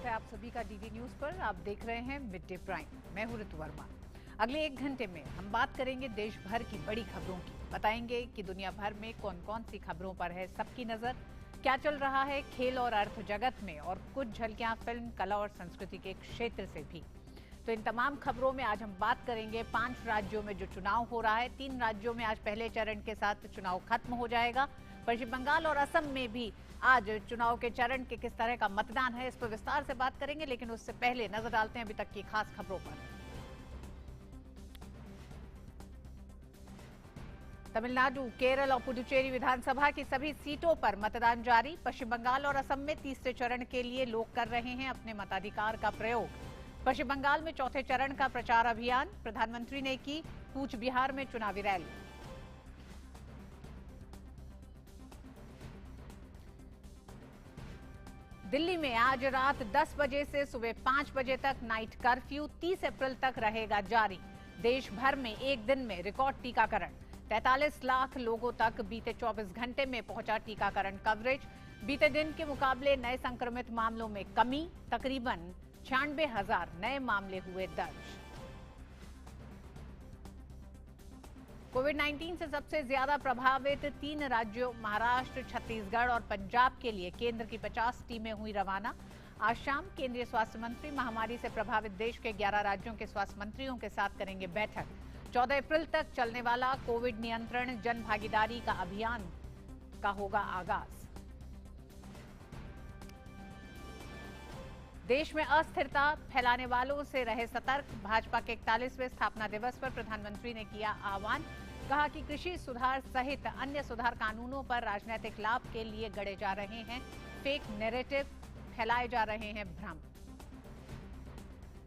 है आप सभी का डीडी न्यूज पर। आप देख रहे हैं मिड डे प्राइम। मैं हूं ऋतु वर्मा। अगले 1 घंटे में हम बात करेंगे देश भर की बड़ी खबरों की। बताएंगे कि दुनिया भर में कौन कौन सी खबरों पर है सबकी नजर, क्या चल रहा है खेल और अर्थ जगत में, और कुछ झलकियां फिल्म, कला और संस्कृति के क्षेत्र से भी। तो इन तमाम खबरों में आज हम बात करेंगे 5 राज्यों में जो चुनाव हो रहा है। 3 राज्यों में आज पहले चरण के साथ चुनाव खत्म हो जाएगा। पश्चिम बंगाल और असम में भी आज चुनाव के चरण के किस तरह का मतदान है, इस पर विस्तार से बात करेंगे। लेकिन उससे पहले नजर डालते हैं अभी तक की खास खबरों पर। तमिलनाडु, केरल और पुडुचेरी विधानसभा की सभी सीटों पर मतदान जारी। पश्चिम बंगाल और असम में तीसरे चरण के लिए लोग कर रहे हैं अपने मताधिकार का प्रयोग। पश्चिम बंगाल में चौथे चरण का प्रचार अभियान। प्रधानमंत्री ने की कूच बिहार में चुनावी रैली। दिल्ली में आज रात 10 बजे से सुबह 5 बजे तक नाइट कर्फ्यू 30 अप्रैल तक रहेगा जारी। देश भर में एक दिन में रिकॉर्ड टीकाकरण। 43 लाख लोगों तक बीते 24 घंटे में पहुंचा टीकाकरण कवरेज। बीते दिन के मुकाबले नए संक्रमित मामलों में कमी, तकरीबन 96,000 नए मामले हुए दर्ज। कोविड-19 से सबसे ज्यादा प्रभावित 3 राज्यों महाराष्ट्र, छत्तीसगढ़ और पंजाब के लिए केंद्र की 50 टीमें हुई रवाना। आज शाम केंद्रीय स्वास्थ्य मंत्री महामारी से प्रभावित देश के 11 राज्यों के स्वास्थ्य मंत्रियों के साथ करेंगे बैठक। 14 अप्रैल तक चलने वाला कोविड नियंत्रण जन भागीदारी का अभियान का होगा आगाज। देश में अस्थिरता फैलाने वालों से रहे सतर्क। भाजपा के 41वें स्थापना दिवस पर प्रधानमंत्री ने किया आह्वान। कहा कि कृषि सुधार सहित अन्य सुधार कानूनों पर राजनीतिक लाभ के लिए गढ़े जा रहे हैं फेक नैरेटिव, फैलाए जा रहे हैं भ्रम।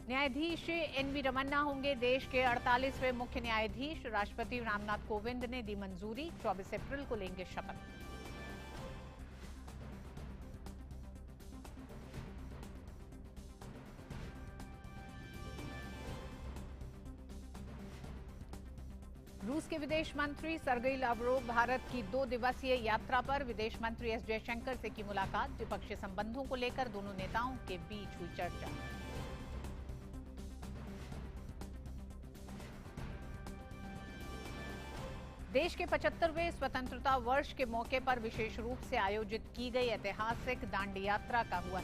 न्यायाधीश एनवी रमन्ना होंगे देश के 48वें मुख्य न्यायाधीश। राष्ट्रपति रामनाथ कोविंद ने दी मंजूरी। 24 अप्रैल को लेंगे शपथ। रूस के विदेश मंत्री सर्गेई लावरोव भारत की 2 दिवसीय यात्रा पर। विदेश मंत्री एस जयशंकर से की मुलाकात। द्विपक्षीय संबंधों को लेकर दोनों नेताओं के बीच हुई चर्चा। देश के 75वें स्वतंत्रता वर्ष के मौके पर विशेष रूप से आयोजित की गई ऐतिहासिक दांडी यात्रा का हुआ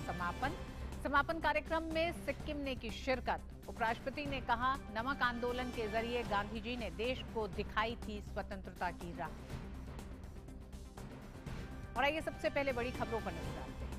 समापन कार्यक्रम में सिक्किम ने की शिरकत। उपराष्ट्रपति ने कहा, नमक आंदोलन के जरिए गांधी जी ने देश को दिखाई थी स्वतंत्रता की राह। और आइए सबसे पहले बड़ी खबरों पर नजर डालते हैं।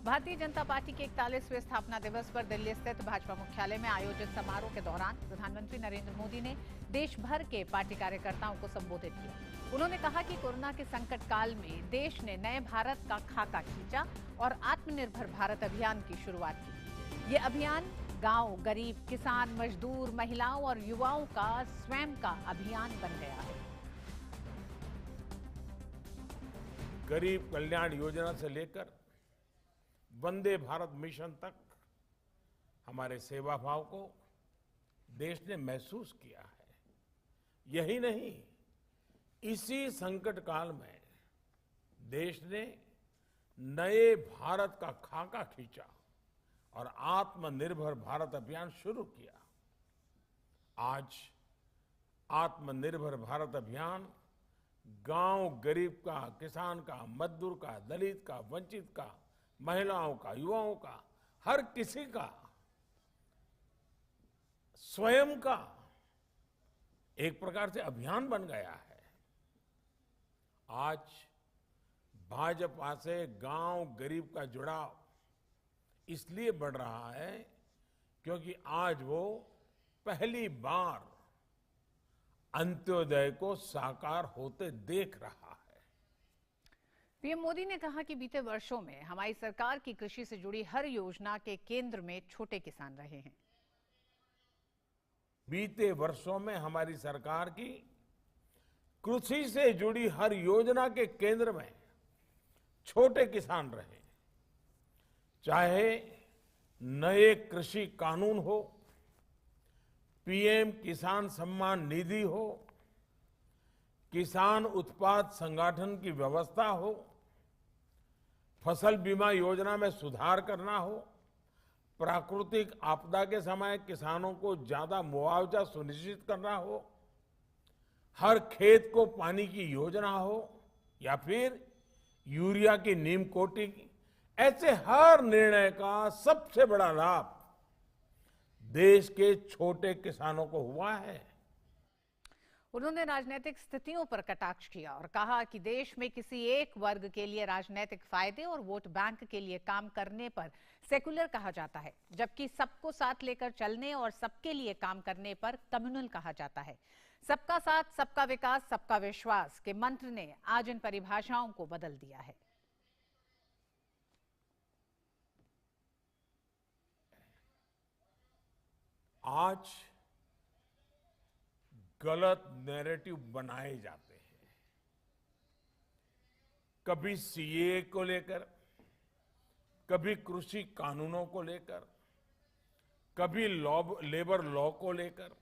भारतीय जनता पार्टी के 41वें स्थापना दिवस पर दिल्ली स्थित भाजपा मुख्यालय में आयोजित समारोह के दौरान प्रधानमंत्री नरेंद्र मोदी ने देश भर के पार्टी कार्यकर्ताओं को संबोधित किया। उन्होंने कहा कि कोरोना के संकट काल में देश ने नए भारत का खाका खींचा और आत्मनिर्भर भारत अभियान की शुरुआत की। ये अभियान गांव, गरीब, किसान, मजदूर, महिलाओं और युवाओं का स्वयं का अभियान बन गया है। गरीब कल्याण योजना से लेकर वंदे भारत मिशन तक हमारे सेवा भाव को देश ने महसूस किया है। यही नहीं, इसी संकट काल में देश ने नए भारत का खाका खींचा और आत्मनिर्भर भारत अभियान शुरू किया। आज आत्मनिर्भर भारत अभियान गांव, गरीब का, किसान का, मजदूर का, दलित का, वंचित का, महिलाओं का, युवाओं का, हर किसी का स्वयं का एक प्रकार से अभियान बन गया है। आज भाजपा से गांव, गरीब का जुड़ाव इसलिए बढ़ रहा है क्योंकि आज वो पहली बार अंत्योदय को साकार होते देख रहा है। पीएम मोदी ने कहा कि बीते वर्षों में हमारी सरकार की कृषि से जुड़ी हर योजना के केंद्र में छोटे किसान रहे हैं। बीते वर्षों में हमारी सरकार की कृषि से जुड़ी हर योजना के केंद्र में छोटे किसान रहे। चाहे नए कृषि कानून हो, पीएम किसान सम्मान निधि हो, किसान उत्पाद संगठन की व्यवस्था हो, फसल बीमा योजना में सुधार करना हो, प्राकृतिक आपदा के समय किसानों को ज्यादा मुआवजा सुनिश्चित करना हो, हर खेत को पानी की योजना हो, या फिर यूरिया की नीम कोटिंग, ऐसे हर निर्णय का सबसे बड़ा लाभ देश के छोटे किसानों को हुआ है। उन्होंने राजनीतिक स्थितियों पर कटाक्ष किया और कहा कि देश में किसी एक वर्ग के लिए राजनीतिक फायदे और वोट बैंक के लिए काम करने पर सेकुलर कहा जाता है, जबकि सबको साथ लेकर चलने और सबके लिए काम करने पर कम्युनल कहा जाता है। सबका साथ, सबका विकास, सबका विश्वास के मंत्र ने आज इन परिभाषाओं को बदल दिया है। आज गलत नैरेटिव बनाए जाते हैं, कभी सीए को लेकर, कभी कृषि कानूनों को लेकर, कभी लेबर लॉ को लेकर।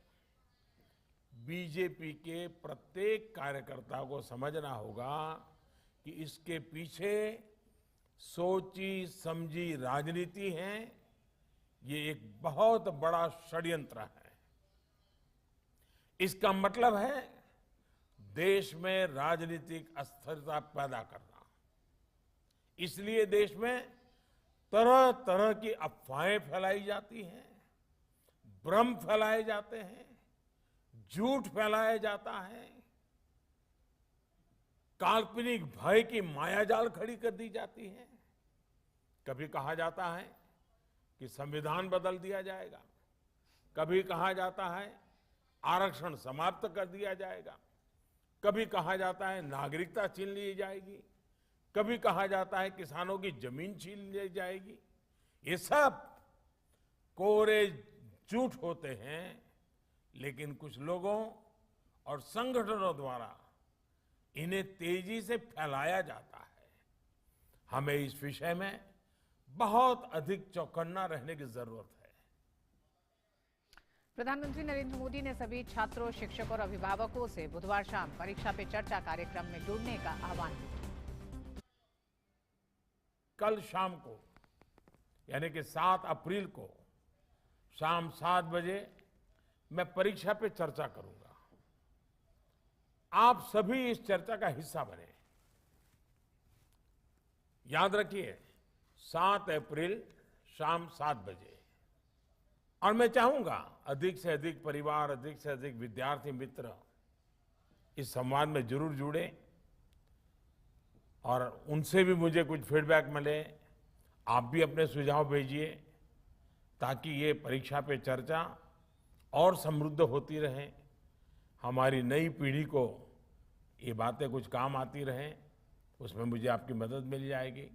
बीजेपी के प्रत्येक कार्यकर्ता को समझना होगा कि इसके पीछे सोची समझी राजनीति है। ये एक बहुत बड़ा षड्यंत्र है। इसका मतलब है देश में राजनीतिक अस्थिरता पैदा करना। इसलिए देश में तरह तरह की अफवाहें फैलाई जाती हैं, भ्रम फैलाए जाते हैं, झूठ फैलाया जाता है, काल्पनिक भय की मायाजाल खड़ी कर दी जाती है। कभी कहा जाता है कि संविधान बदल दिया जाएगा, कभी कहा जाता है आरक्षण समाप्त कर दिया जाएगा, कभी कहा जाता है नागरिकता छीन ली जाएगी, कभी कहा जाता है किसानों की जमीन छीन ली जाएगी। ये सब कोरे झूठ होते हैं, लेकिन कुछ लोगों और संगठनों द्वारा इन्हें तेजी से फैलाया जाता है। हमें इस विषय में बहुत अधिक चौकन्ना रहने की जरूरत है। प्रधानमंत्री नरेंद्र मोदी ने सभी छात्रों, शिक्षक और अभिभावकों से बुधवार शाम परीक्षा पे चर्चा कार्यक्रम में जुड़ने का आह्वान किया। कल शाम को यानी कि 7 अप्रैल को शाम 7 बजे मैं परीक्षा पे चर्चा करूंगा। आप सभी इस चर्चा का हिस्सा बने। याद रखिए, 7 अप्रैल शाम 7 बजे। और मैं चाहूंगा अधिक से अधिक परिवार, अधिक से अधिक विद्यार्थी मित्र इस संवाद में जरूर जुड़े और उनसे भी मुझे कुछ फीडबैक मिले। आप भी अपने सुझाव भेजिए ताकि ये परीक्षा पे चर्चा और समृद्ध होती रहे, हमारी नई पीढ़ी को ये बातें कुछ काम आती रहें। उसमें मुझे आपकी मदद मिल जाएगी।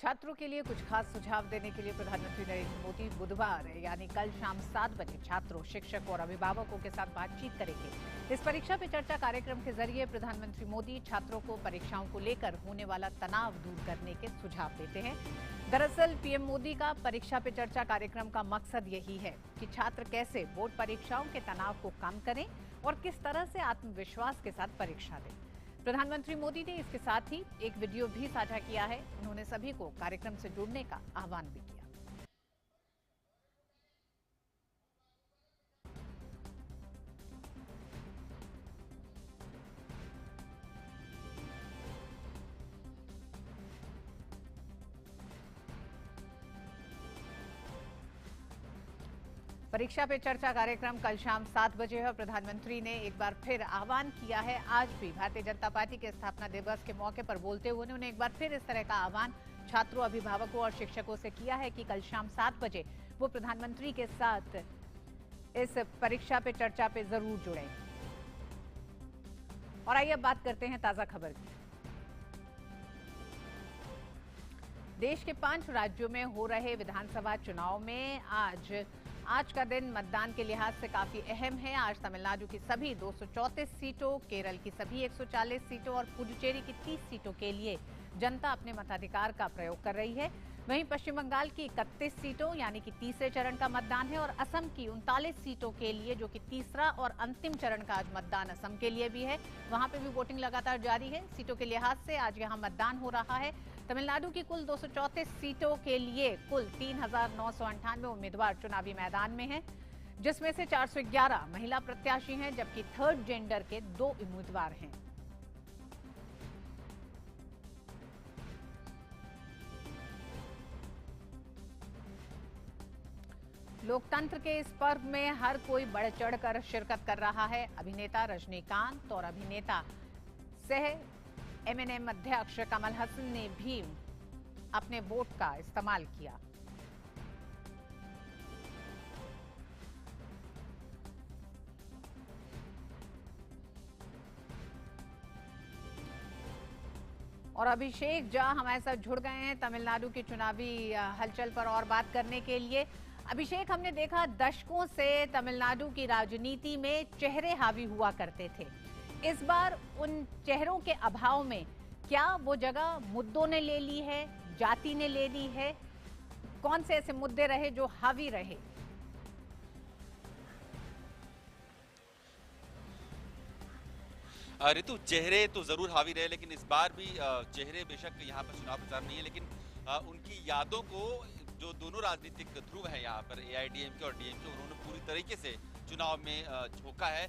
छात्रों के लिए कुछ खास सुझाव देने के लिए प्रधानमंत्री नरेंद्र मोदी बुधवार यानी कल शाम 7 बजे छात्रों, शिक्षक और अभिभावकों के साथ बातचीत करेंगे। इस परीक्षा पे चर्चा कार्यक्रम के जरिए प्रधानमंत्री मोदी छात्रों को परीक्षाओं को लेकर होने वाला तनाव दूर करने के सुझाव देते हैं। दरअसल पीएम मोदी का परीक्षा पे चर्चा कार्यक्रम का मकसद यही है कि छात्र कैसे बोर्ड परीक्षाओं के तनाव को कम करें और किस तरह से आत्मविश्वास के साथ परीक्षा दें। प्रधानमंत्री मोदी ने इसके साथ ही एक वीडियो भी साझा किया है। उन्होंने सभी को कार्यक्रम से जुड़ने का आह्वान भी किया। परीक्षा पे चर्चा कार्यक्रम कल शाम 7 बजे है और प्रधानमंत्री ने एक बार फिर आह्वान किया है। आज भी भारतीय जनता पार्टी के स्थापना दिवस के मौके पर बोलते हुए उन्होंने एक बार फिर इस तरह का आह्वान छात्रों, अभिभावकों और शिक्षकों से किया है कि कल शाम 7 बजे वो प्रधानमंत्री के साथ इस परीक्षा पे चर्चा पे जरूर जुड़े। और आइए अब बात करते हैं ताजा खबर की। देश के 5 राज्यों में हो रहे विधानसभा चुनाव में आज का दिन मतदान के लिहाज से काफी अहम है। आज तमिलनाडु की सभी 234 सीटों, केरल की सभी 140 सीटों और पुडुचेरी की 30 सीटों के लिए जनता अपने मताधिकार का प्रयोग कर रही है। वहीं पश्चिम बंगाल की 31 सीटों यानी कि तीसरे चरण का मतदान है और असम की 39 सीटों के लिए, जो कि तीसरा और अंतिम चरण का आज मतदान असम के लिए भी है, वहां पे भी वोटिंग लगातार जारी है। सीटों के लिहाज से आज यहां मतदान हो रहा है। तमिलनाडु की कुल 234 सीटों के लिए कुल 3,998 उम्मीदवार चुनावी मैदान में हैं, जिसमें से 411 महिला प्रत्याशी हैं, जबकि थर्ड जेंडर के 2 उम्मीदवार हैं। लोकतंत्र के इस पर्व में हर कोई बढ़ चढ़कर शिरकत कर रहा है। अभिनेता रजनीकांत और अभिनेता सह एमएनएम अध्यक्ष कमल हसन ने भी अपने वोट का इस्तेमाल किया। और अभिषेक झा हमारे साथ जुड़ गए हैं तमिलनाडु की चुनावी हलचल पर और बात करने के लिए। अभिषेक, हमने देखा दशकों से तमिलनाडु की राजनीति में चेहरे हावी हुआ करते थे। इस बार उन चेहरों के अभाव में क्या वो जगह मुद्दों ने ले ली है, जाति ने ले ली है? कौन से ऐसे मुद्दे रहे जो हावी रहे? ऋतु, चेहरे तो जरूर हावी रहे, लेकिन इस बार भी चेहरे बेशक यहाँ पर चुनाव प्रचार नहीं है, लेकिन उनकी यादों को जो दोनों राजनीतिक ध्रुव हैं यहाँ पर, एआईडीएमके और डीएमके, उन्होंने पूरी तरीके से चुनाव में झोंका है।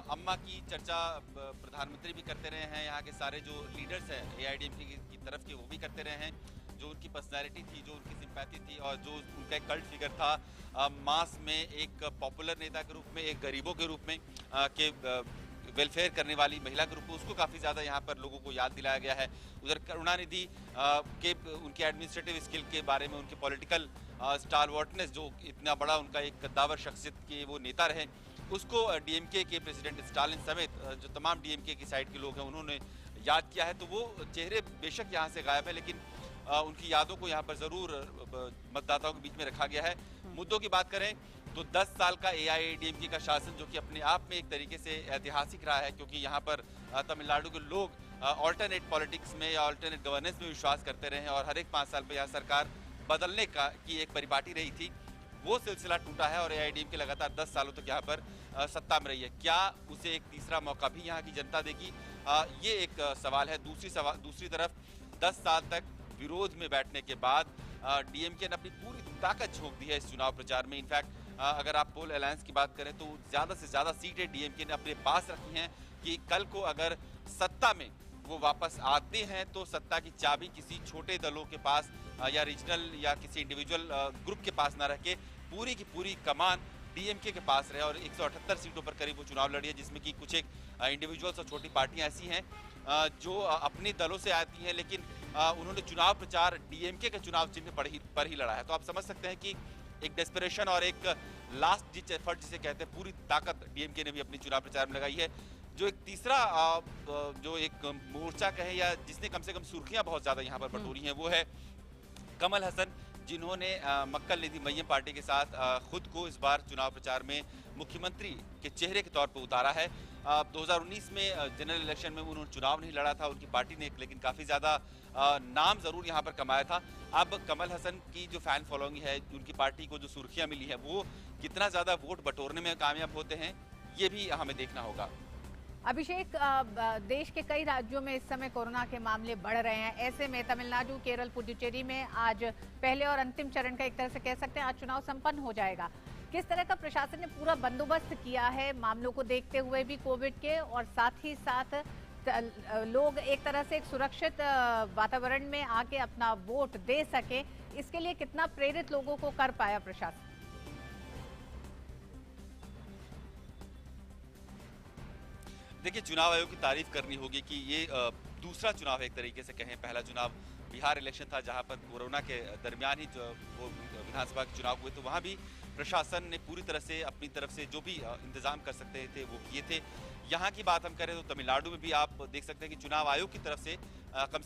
अम्मा की चर्चा प्रधानमंत्री भी करते रहे हैं, यहाँ के सारे जो लीडर्स हैं एआईडीएमके की तरफ के, वो भी करते रहे हैं। जो उनकी पर्सनैलिटी थी, जो उनकी सिंपैथी थी और जो उनका एक कल्ट फिगर था, मास में एक पॉपुलर नेता के रूप में, एक गरीबों के रूप में के वेलफेयर करने वाली महिला ग्रुप, उसको काफ़ी ज़्यादा यहाँ पर लोगों को याद दिलाया गया है। उधर करुणानिधि के उनके एडमिनिस्ट्रेटिव स्किल के बारे में, उनके पॉलिटिकल स्टारवर्टनेस, जो इतना बड़ा उनका एक कद्दावर शख्सियत के वो नेता रहे, उसको डीएमके के प्रेसिडेंट स्टालिन समेत जो तमाम डीएमके की साइड के लोग हैं उन्होंने याद किया है। तो वो चेहरे बेशक यहाँ से गायब है, लेकिन उनकी यादों को यहाँ पर ज़रूर मतदाताओं के बीच में रखा गया है। मुद्दों की बात करें तो 10 साल का एआईएडीएमके का शासन, जो कि अपने आप में एक तरीके से ऐतिहासिक रहा है, क्योंकि यहाँ पर तमिलनाडु के लोग ऑल्टरनेट पॉलिटिक्स में या ऑल्टरनेट गवर्नेंस में विश्वास करते रहे हैं और हर एक 5 साल पर यहाँ सरकार बदलने की एक परिपाटी रही थी। वो सिलसिला टूटा है और एआईडीएमके लगातार 10 सालों तक यहाँ पर सत्ता में रही है। क्या उसे एक तीसरा मौका भी यहाँ की जनता देगी, ये एक सवाल है। दूसरी तरफ 10 साल तक विरोध में बैठने के बाद डीएमके ने अपनी पूरी ताकत झोंक दी है इस चुनाव प्रचार में। इनफैक्ट अगर आप पोल अलायंस की बात करें तो ज़्यादा से ज़्यादा सीटें डीएमके ने अपने पास रखी हैं कि कल को अगर सत्ता में वो वापस आते हैं तो सत्ता की चाबी किसी छोटे दलों के पास या रीजनल या किसी इंडिविजुअल ग्रुप के पास ना रह के पूरी की पूरी कमान डीएमके के पास रहे। और 178 सीटों पर करीब वो चुनाव लड़ी है, जिसमें कि कुछ एक इंडिविजुअल्स और छोटी पार्टियां ऐसी हैं जो अपने दलों से आती हैं, लेकिन उन्होंने चुनाव प्रचार डीएमके के चुनाव चिन्ह पर ही लड़ा है। तो आप समझ सकते हैं कि एक डेस्परेशन और एक लास्ट डिच एफर्ट जिसे कहते हैं, पूरी ताकत डीएमके ने भी अपनी चुनाव प्रचार में लगाई है। जो एक तीसरा जो एक मोर्चा कहे या जिसने कम से कम सुर्खियां बहुत ज्यादा यहाँ पर बटोरी हैं, वो है कमल हसन, जिन्होंने मक्कल निधि मय्यम पार्टी के साथ खुद को इस बार चुनाव प्रचार में मुख्यमंत्री के चेहरे के तौर पर उतारा है। 2019 में जनरल इलेक्शन में उन्होंने चुनाव नहीं लड़ा था उनकी पार्टी ने, लेकिन काफ़ी ज़्यादा नाम ज़रूर यहाँ पर कमाया था। अब कमल हसन की जो फैन फॉलोइंग है, उनकी पार्टी को जो सुर्खियाँ मिली है, वो कितना ज़्यादा वोट बटोरने में कामयाब होते हैं, ये भी हमें देखना होगा। अभिषेक, देश के कई राज्यों में इस समय कोरोना के मामले बढ़ रहे हैं। ऐसे में तमिलनाडु, केरल, पुडुचेरी में आज पहले और अंतिम चरण का एक तरह से कह सकते हैं आज चुनाव संपन्न हो जाएगा। किस तरह का प्रशासन ने पूरा बंदोबस्त किया है मामलों को देखते हुए भी कोविड के, और साथ ही साथ लोग एक तरह से एक सुरक्षित वातावरण में आके अपना वोट दे सके, इसके लिए कितना प्रेरित लोगों को कर पाया प्रशासन? देखिए, चुनाव आयोग की तारीफ करनी होगी कि ये दूसरा चुनाव है एक तरीके से कहें। पहला चुनाव बिहार इलेक्शन था, जहां पर कोरोना के दरमियान ही जो वो विधानसभा के चुनाव हुए, तो वहां भी प्रशासन ने पूरी तरह से अपनी तरफ से जो भी इंतजाम कर सकते थे वो किए थे। यहाँ की बात हम करें तो तमिलनाडु में भी आप देख सकते हैं कि चुनाव आयोग की तरफ से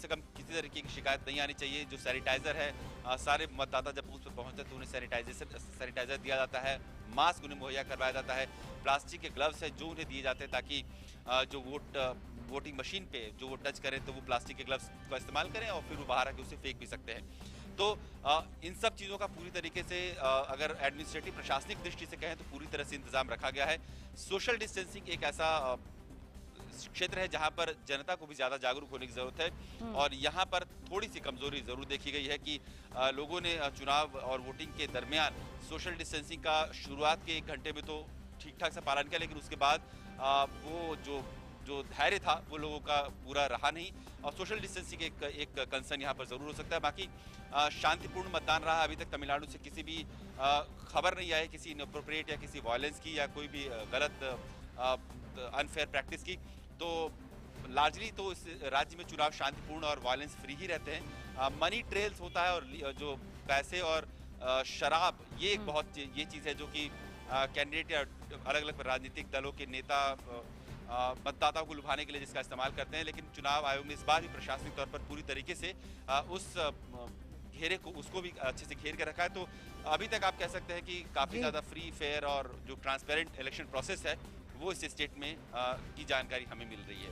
कम किसी तरीके की शिकायत नहीं आनी चाहिए। जो सैनिटाइजर है, सारे मतदाता जब बूथ पर पहुँचते हैं तो उन्हें सैनिटाइजर दिया जाता है, मास्क उन्हें मुहैया करवाया जाता है, प्लास्टिक के ग्लव्स है जो उन्हें दिए जाते हैं ताकि जो वोटिंग मशीन पे जो वो टच करें तो वो प्लास्टिक के ग्लव्स का इस्तेमाल करें और फिर वो बाहर आके उसे फेंक भी सकते हैं। तो इन सब चीज़ों का पूरी तरीके से अगर एडमिनिस्ट्रेटिव प्रशासनिक दृष्टि से कहें तो पूरी तरह से इंतजाम रखा गया है। सोशल डिस्टेंसिंग एक ऐसा क्षेत्र है जहां पर जनता को भी ज्यादा जागरूक होने की जरूरत है और यहां पर थोड़ी सी कमजोरी जरूर देखी गई है कि लोगों ने चुनाव और वोटिंग के दरमियान सोशल डिस्टेंसिंग का शुरुआत के 1 घंटे में तो ठीक ठाक से पालन किया, लेकिन उसके बाद वो जो धैर्य था वो लोगों का पूरा रहा नहीं और सोशल डिस्टेंसिंग एक कंसर्न यहाँ पर जरूर हो सकता है। बाकी शांतिपूर्ण मतदान रहा। अभी तक तमिलनाडु से किसी भी खबर नहीं आई किसी इनअप्रोप्रिएट या किसी वायलेंस की या कोई भी गलत अनफेयर प्रैक्टिस की। तो लार्जली तो इस राज्य में चुनाव शांतिपूर्ण और वायलेंस फ्री ही रहते हैं। मनी ट्रेल्स होता है और जो पैसे और शराब ये एक बहुत ये चीज़ है जो कि कैंडिडेट या अलग अलग राजनीतिक दलों के नेता मतदाताओं को लुभाने के लिए जिसका इस्तेमाल करते हैं। लेकिन चुनाव आयोग ने इस बार भी प्रशासनिक तौर पर पूरी तरीके से उस घेरे को उसको भी अच्छे से घेर के रखा है। तो अभी तक आप कह सकते हैं कि काफी ज्यादा फ्री फेयर और जो ट्रांसपेरेंट इलेक्शन प्रोसेस है वो इस स्टेट में की जानकारी हमें मिल रही है।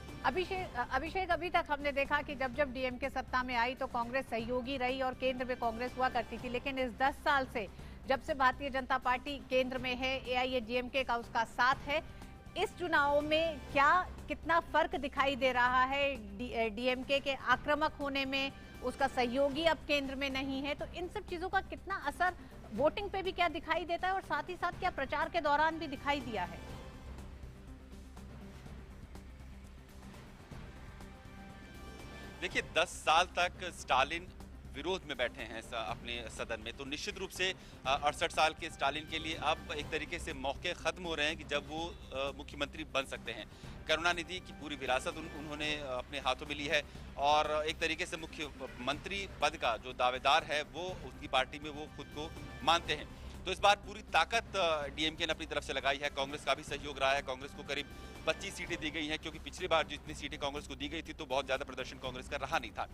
अभिषेक अभी तक हमने देखा कि जब जब डीएमके सत्ता में आई तो कांग्रेस सहयोगी रही और केंद्र में कांग्रेस हुआ करती थी, लेकिन इस 10 साल से जब से भारतीय जनता पार्टी केंद्र में है, एआईएडीएमके का उसका साथ है, इस चुनाव में क्या कितना फर्क दिखाई दे रहा है? डीएमके के आक्रामक होने में, उसका सहयोगी अब केंद्र में नहीं है, तो इन सब चीजों का कितना असर वोटिंग पे भी क्या दिखाई देता है और साथ ही साथ क्या प्रचार के दौरान भी दिखाई दिया है? देखिए 10 साल तक स्टालिन विरोध में बैठे हैं अपने सदन में, तो निश्चित रूप से 68 साल के स्टालिन के लिए अब एक तरीके से मौके खत्म हो रहे हैं कि जब वो मुख्यमंत्री बन सकते हैं। करुणानिधि की पूरी विरासत उन्होंने अपने हाथों में ली है और एक तरीके से मुख्यमंत्री पद का जो दावेदार है वो उसकी पार्टी में वो खुद को मानते हैं। तो इस बार पूरी ताकत डीएमके ने अपनी तरफ से लगाई है। कांग्रेस का भी सहयोग रहा है। कांग्रेस को करीब 25 सीटें दी गई हैं, क्योंकि पिछली बार जितनी सीटें कांग्रेस को दी गई थी तो बहुत ज्यादा प्रदर्शन कांग्रेस का रहा नहीं था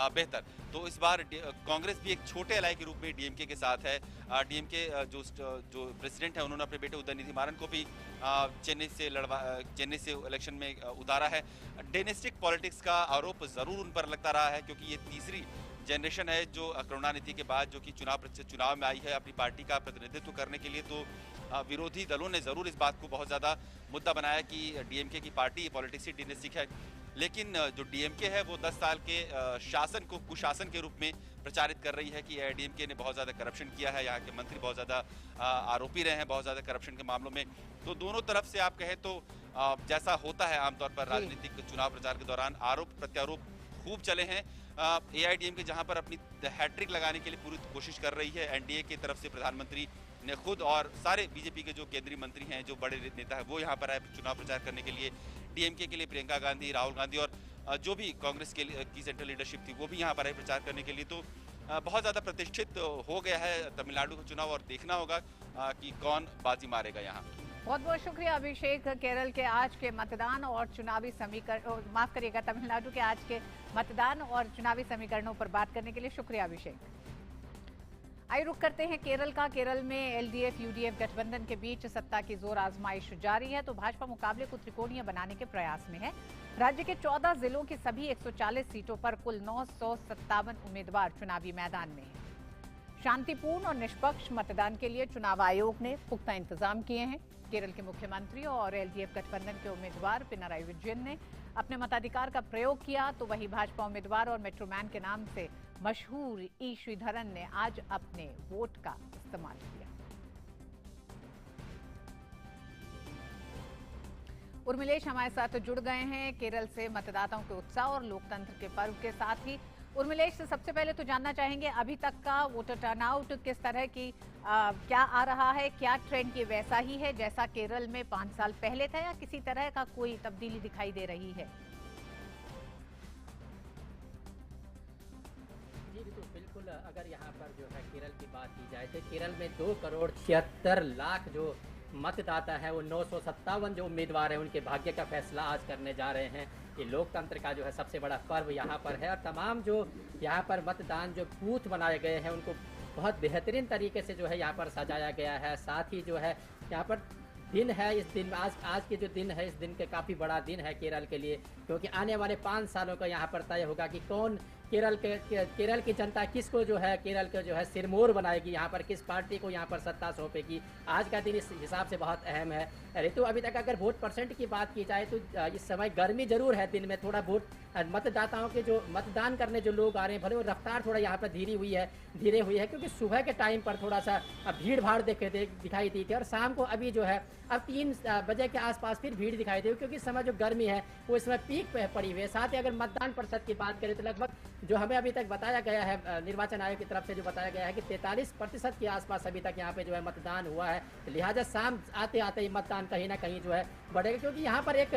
बेहतर। तो इस बार कांग्रेस भी एक छोटे अलाई के रूप में डीएमके के साथ है। डीएमके जो प्रेसिडेंट है उन्होंने अपने बेटे उदयनिधि मारन को भी चेन्नई से इलेक्शन में उतारा है। डायनेस्टिक पॉलिटिक्स का आरोप जरूर उन पर लगता रहा है, क्योंकि ये तीसरी जनरेशन है जो करुणानिधि के बाद जो कि चुनाव में आई है अपनी पार्टी का प्रतिनिधित्व करने के लिए। तो विरोधी दलों ने जरूर इस बात को बहुत ज्यादा मुद्दा बनाया कि डीएमके की पार्टी पॉलिटिक्स ही डायनेस्टिक है, लेकिन जो डीएमके है वो 10 साल के शासन को कुशासन के रूप में प्रचारित कर रही है कि डीएमके ने बहुत ज्यादा करप्शन किया है, यहाँ के मंत्री बहुत ज्यादा आरोपी रहे हैं बहुत ज्यादा करप्शन के मामलों में। तो दोनों तरफ से आप कहें तो जैसा होता है आमतौर पर राजनीतिक चुनाव प्रचार के दौरान आरोप प्रत्यारोप खूब चले हैं। एआईएडीएमके जहां पर अपनी हैट्रिक लगाने के लिए पूरी कोशिश कर रही है, एनडीए की तरफ से प्रधानमंत्री ने खुद और सारे बीजेपी के जो केंद्रीय मंत्री हैं, जो बड़े नेता है, वो यहाँ पर आए चुनाव प्रचार करने के लिए। डीएमके के लिए प्रियंका गांधी, राहुल गांधी और जो भी कांग्रेस की सेंट्रल लीडरशिप थी वो भी यहाँ पर आए प्रचार करने के लिए। तो बहुत ज़्यादा प्रतिष्ठित हो गया है तमिलनाडु का चुनाव और देखना होगा कि कौन बाजी मारेगा यहाँ। बहुत बहुत शुक्रिया अभिषेक। केरल के आज के मतदान और चुनावी समीकरण, माफ करिएगा, तमिलनाडु के आज के मतदान और चुनावी समीकरणों पर बात करने के लिए शुक्रिया अभिषेक। आइए रुख करते हैं केरल का। केरल में एलडीएफ यूडीएफ गठबंधन के बीच सत्ता की जोर आजमाइश जारी है, तो भाजपा मुकाबले को त्रिकोणीय बनाने के प्रयास में है। राज्य के 14 जिलों की सभी 140 सीटों पर कुल 957 उम्मीदवार चुनावी मैदान में हैं। शांतिपूर्ण और निष्पक्ष मतदान के लिए चुनाव आयोग ने पुख्ता इंतजाम किए हैं। केरल के मुख्यमंत्री और एलडीएफ गठबंधन के उम्मीदवार पिनाराई विजयन ने अपने मताधिकार का प्रयोग किया, तो वहीं भाजपा उम्मीदवार और मेट्रोमैन के नाम से मशहूर ई श्रीधरन ने आज अपने वोट का इस्तेमाल किया। उर्मिलेश हमारे साथ जुड़ गए हैं केरल से मतदाताओं के उत्साह और लोकतंत्र के पर्व के साथ ही। उर्मिलेश से सबसे पहले तो जानना चाहेंगे अभी तक का वोटर टर्नआउट किस तरह की क्या आ रहा है? क्या ट्रेंड ये वैसा ही है जैसा केरल में 5 साल पहले था या किसी तरह का कोई तब्दीली दिखाई दे रही है? जी बिल्कुल, अगर यहाँ पर जो है केरल की बात की जाए तो केरल में 2,76,00,000 जो मतदाता है वो 957 जो उम्मीदवार हैं उनके भाग्य का फैसला आज करने जा रहे हैं। ये लोकतंत्र का जो है सबसे बड़ा पर्व यहाँ पर है और तमाम जो यहाँ पर मतदान जो बूथ बनाए गए हैं उनको बहुत बेहतरीन तरीके से जो है यहाँ पर सजाया गया है। साथ ही जो है यहाँ पर दिन है, इस दिन आज के जो दिन है, इस दिन के काफ़ी बड़ा दिन है केरल के लिए, क्योंकि आने वाले 5 सालों का यहाँ पर तय होगा कि कौन केरल की जनता किसको जो है केरल के जो है सिरमौर बनाएगी, यहाँ पर किस पार्टी को यहाँ पर सत्ता सौंपेगी। आज का दिन इस हिसाब से बहुत अहम है। ऋतु, अभी तक अगर वोट परसेंट की बात की जाए तो इस समय गर्मी जरूर है, दिन में थोड़ा वोट मतदाताओं के जो मतदान करने जो लोग आ रहे हैं, भले वो रफ्तार थोड़ा यहाँ पर धीरे हुई है, क्योंकि सुबह के टाइम पर थोड़ा सा भीड़ भाड़ दिखाई दी थी, और शाम को अभी जो है अब 3 बजे के आसपास फिर भीड़ दिखाई दी, क्योंकि इस समय जो गर्मी है वो इस समय पीक पे पड़ी हुई है। साथ ही अगर मतदान प्रतिशत की बात करें तो लगभग जो हमें अभी तक बताया गया है, निर्वाचन आयोग की तरफ से जो बताया गया है कि 43% के आसपास अभी तक यहाँ पे जो है मतदान हुआ है। लिहाजा शाम आते आते ही मतदान कहीं ना कहीं जो है बढ़ेगा, क्योंकि यहाँ पर एक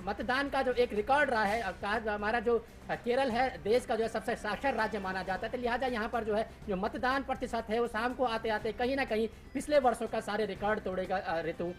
मतदान का जो एक रिकॉर्ड रहा है, हमारा जो केरल है देश का जो है सबसे साक्षर राज्य माना जाता है, तो लिहाजा यहाँ पर जो है जो मतदान प्रतिशत है वो शाम को आते आते कहीं ना कहीं पिछले वर्षों का सारे रिकॉर्ड तोड़ेगा। ऋतु,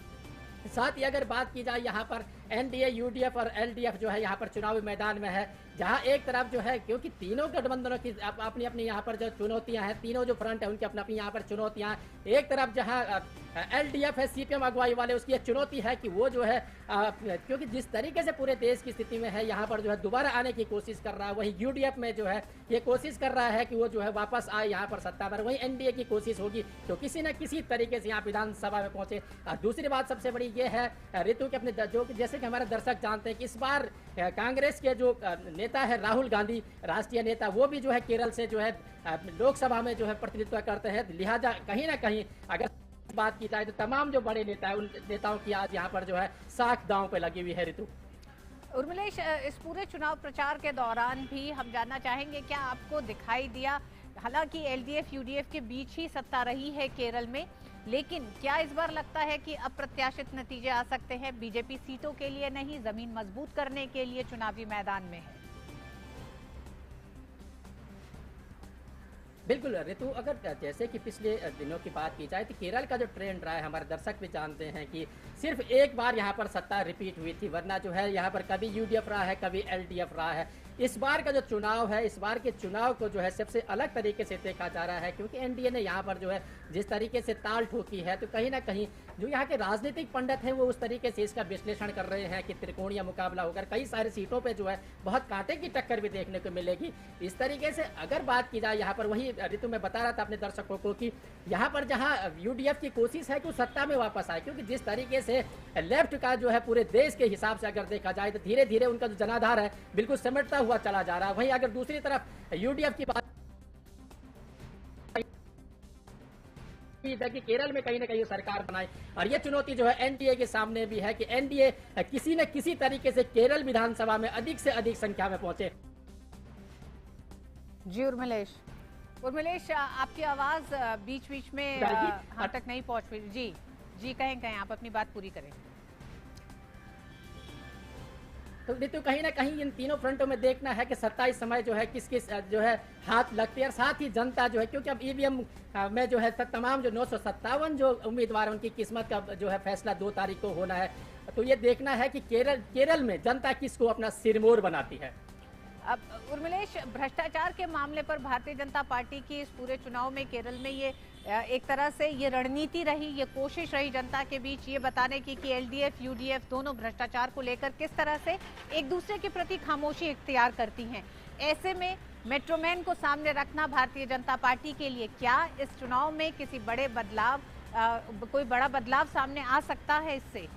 साथ ही अगर बात की जाए यहाँ पर एनडीए, यूडीएफ और एलडीएफ जो है यहाँ पर चुनावी मैदान में है, जहाँ एक तरफ जो है क्योंकि तीनों गठबंधनों की अपनी अपनी यहाँ पर जो चुनौतियाँ हैं, तीनों जो फ्रंट है उनकी अपनी अपनी यहाँ पर चुनौतियाँ हैं। एक तरफ जहाँ एलडीएफ है, सीपीएम अगुवाई वाले, उसकी एक चुनौती है कि वो जो है क्योंकि जिस तरीके से पूरे देश की स्थिति में है यहाँ पर जो है दोबारा आने की कोशिश कर रहा है, वहीं यूडीएफ में जो है ये कोशिश कर रहा है कि वो जो है वापस आए यहाँ पर सत्ता पर, वहीं एनडीए की कोशिश होगी तो किसी न किसी तरीके से यहाँ विधानसभा में पहुंचे। दूसरी बात सबसे बड़ी ये है ऋतु के अपने जो जैसे कि हमारे दर्शक जानते हैं कि इस बार कांग्रेस के जो नेता है राहुल गांधी, राष्ट्रीय नेता, वो भी जो है केरल से जो है लोकसभा में जो है प्रतिनिधित्व करते हैं। लिहाजा कहीं ना कहीं अगर बात की जाए तो तमाम जो बड़े नेता है उन नेताओं की आज यहाँ पर जो है साख दांव पे लगी हुई है। ऋतु, उर्मिलेश, इस पूरे चुनाव प्रचार के दौरान भी हम जानना चाहेंगे क्या आपको दिखाई दिया, हालांकि एलडीएफ यूडीएफ के बीच ही सत्ता रही है केरल में, लेकिन क्या इस बार लगता है कि अप्रत्याशित नतीजे आ सकते हैं? बीजेपी सीटों के लिए नहीं, जमीन मजबूत करने के लिए चुनावी मैदान में है। बिल्कुल ऋतु, अगर जैसे कि पिछले दिनों की बात की जाए तो केरल का जो ट्रेंड रहा है, हमारे दर्शक भी जानते हैं कि सिर्फ एक बार यहाँ पर सत्ता रिपीट हुई थी, वरना जो है यहाँ पर कभी यूडीएफ रहा है, कभी एलडीएफ रहा है। इस बार का जो चुनाव है, इस बार के चुनाव को जो है सबसे अलग तरीके से देखा जा रहा है, क्योंकि एनडीए ने यहाँ पर जो है जिस तरीके से ताल ठोकी है, तो कहीं ना कहीं जो यहाँ के राजनीतिक पंडित हैं वो उस तरीके से इसका विश्लेषण कर रहे हैं कि त्रिकोणीय मुकाबला होकर कई सारी सीटों पे जो है बहुत कांटे की टक्कर भी देखने को मिलेगी। इस तरीके से अगर बात की जाए यहाँ पर, वही ऋतु में बता रहा था अपने दर्शकों को कि यहाँ पर जहाँ यूडीएफ की कोशिश है कि वो सत्ता में वापस आए, क्योंकि जिस तरीके से लेफ्ट का जो है पूरे देश के हिसाब से अगर देखा जाए तो धीरे धीरे उनका जो जनाधार है बिल्कुल सिमटता हुआ चला जा रहा है। वहीं अगर दूसरी तरफ यूडीएफ की बात कि केरल में कहीं ना कहीं सरकार बनाए, और ये चुनौती जो है एनडीए के सामने भी है कि एनडीए किसी न किसी तरीके से केरल विधानसभा में अधिक से अधिक संख्या में पहुंचे। जी उर्मिलेश, आपकी आवाज बीच बीच में हम तक नहीं पहुंच रही। जी कहें आप अपनी बात पूरी करें। तो कहीं ना कहीं इन तीनों फ्रंटों में देखना है कि सत्ता इस समय जो है किस किस जो है हाथ लगती है, और साथ ही जनता जो है, क्योंकि अब ईवीएम में जो है तमाम जो 957 जो उम्मीदवार उनकी किस्मत का जो है फैसला 2 तारीख को होना है। तो ये देखना है कि केरल में जनता किसको अपना सिरमौर बनाती है। अब उर्मिलेश, भ्रष्टाचार के मामले पर भारतीय जनता पार्टी की इस पूरे चुनाव में केरल में ये एक तरह से ये रणनीति रही, ये कोशिश रही जनता के बीच ये बताने की कि एलडीएफ यूडीएफ दोनों भ्रष्टाचार को लेकर किस तरह से एक दूसरे के प्रति खामोशी इख्तियार करती हैं। ऐसे में मेट्रोमैन को सामने रखना भारतीय जनता पार्टी के लिए क्या इस चुनाव में किसी बड़े बदलाव, कोई बड़ा बदलाव सामने आ सकता है इससे?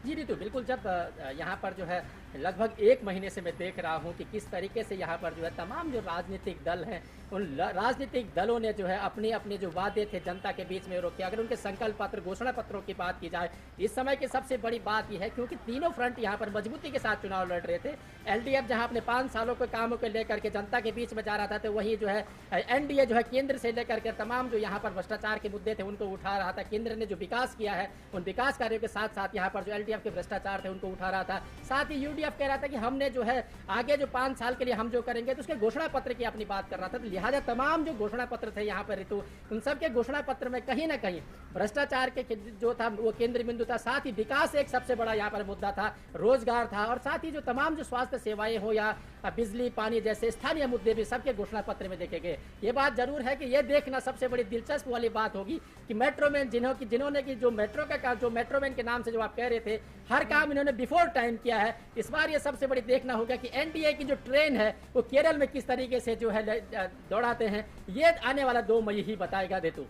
जी ऋतु, बिल्कुल। जब यहाँ पर जो है लगभग 1 महीने से मैं देख रहा हूँ कि किस तरीके से यहाँ पर जो है तमाम जो राजनीतिक दल हैं, उन राजनीतिक दलों ने जो है अपने अपने जो वादे थे जनता के बीच में रोके। अगर उनके संकल्प पत्र, घोषणा पत्रों की बात की जाए, इस समय की सबसे बड़ी बात यह है क्योंकि तीनों फ्रंट यहाँ पर मजबूती के साथ चुनाव लड़ रहे थे। एलडीएफ जहाँ अपने 5 सालों के कामों को लेकर के जनता के बीच में जा रहा था, तो वही जो है एनडीए जो है केंद्र से लेकर के तमाम जो यहाँ पर भ्रष्टाचार के मुद्दे थे उनको उठा रहा था। केंद्र ने जो विकास किया है उन विकास कार्यों के साथ साथ यहाँ पर जो एलडीएफ एलडीएफ के भ्रष्टाचार थे उनको उठा रहा था। साथ ही यूडीएफ कह रहा था कि हमने जो है आगे जो 5 साल के लिए हम जो करेंगे, तो उसके घोषणा पत्र की अपनी बात कर रहा था। तो लिहाजा तमाम जो घोषणा पत्र थे यहाँ पर ऋतु, उन सब के घोषणा पत्र में कहीं ना कहीं भ्रष्टाचार के जो था वो केंद्र बिंदु था। साथ ही विकास एक सबसे बड़ा यहाँ पर मुद्दा था, रोजगार था, और साथ ही जो तमाम जो स्वास्थ्य सेवाएं हो या बिजली पानी जैसे स्थानीय मुद्दे भी सबके घोषणा पत्र में देखे गए। ये बात जरूर है कि ये देखना सबसे बड़ी दिलचस्प वाली बात होगी कि मेट्रो मैन जिन्होंने की जो मेट्रो का जो मेट्रो मैन के नाम से जो आप कह रहे थे, हर काम इन्होंने बिफोर टाइम किया है। इस बार ये सबसे बड़ी देखना होगा कि एनडीए की जो ट्रेन है वो केरल में किस तरीके से जो है दौड़ाते हैं। ये आने वाला 2 मई ही बताएगा। देतु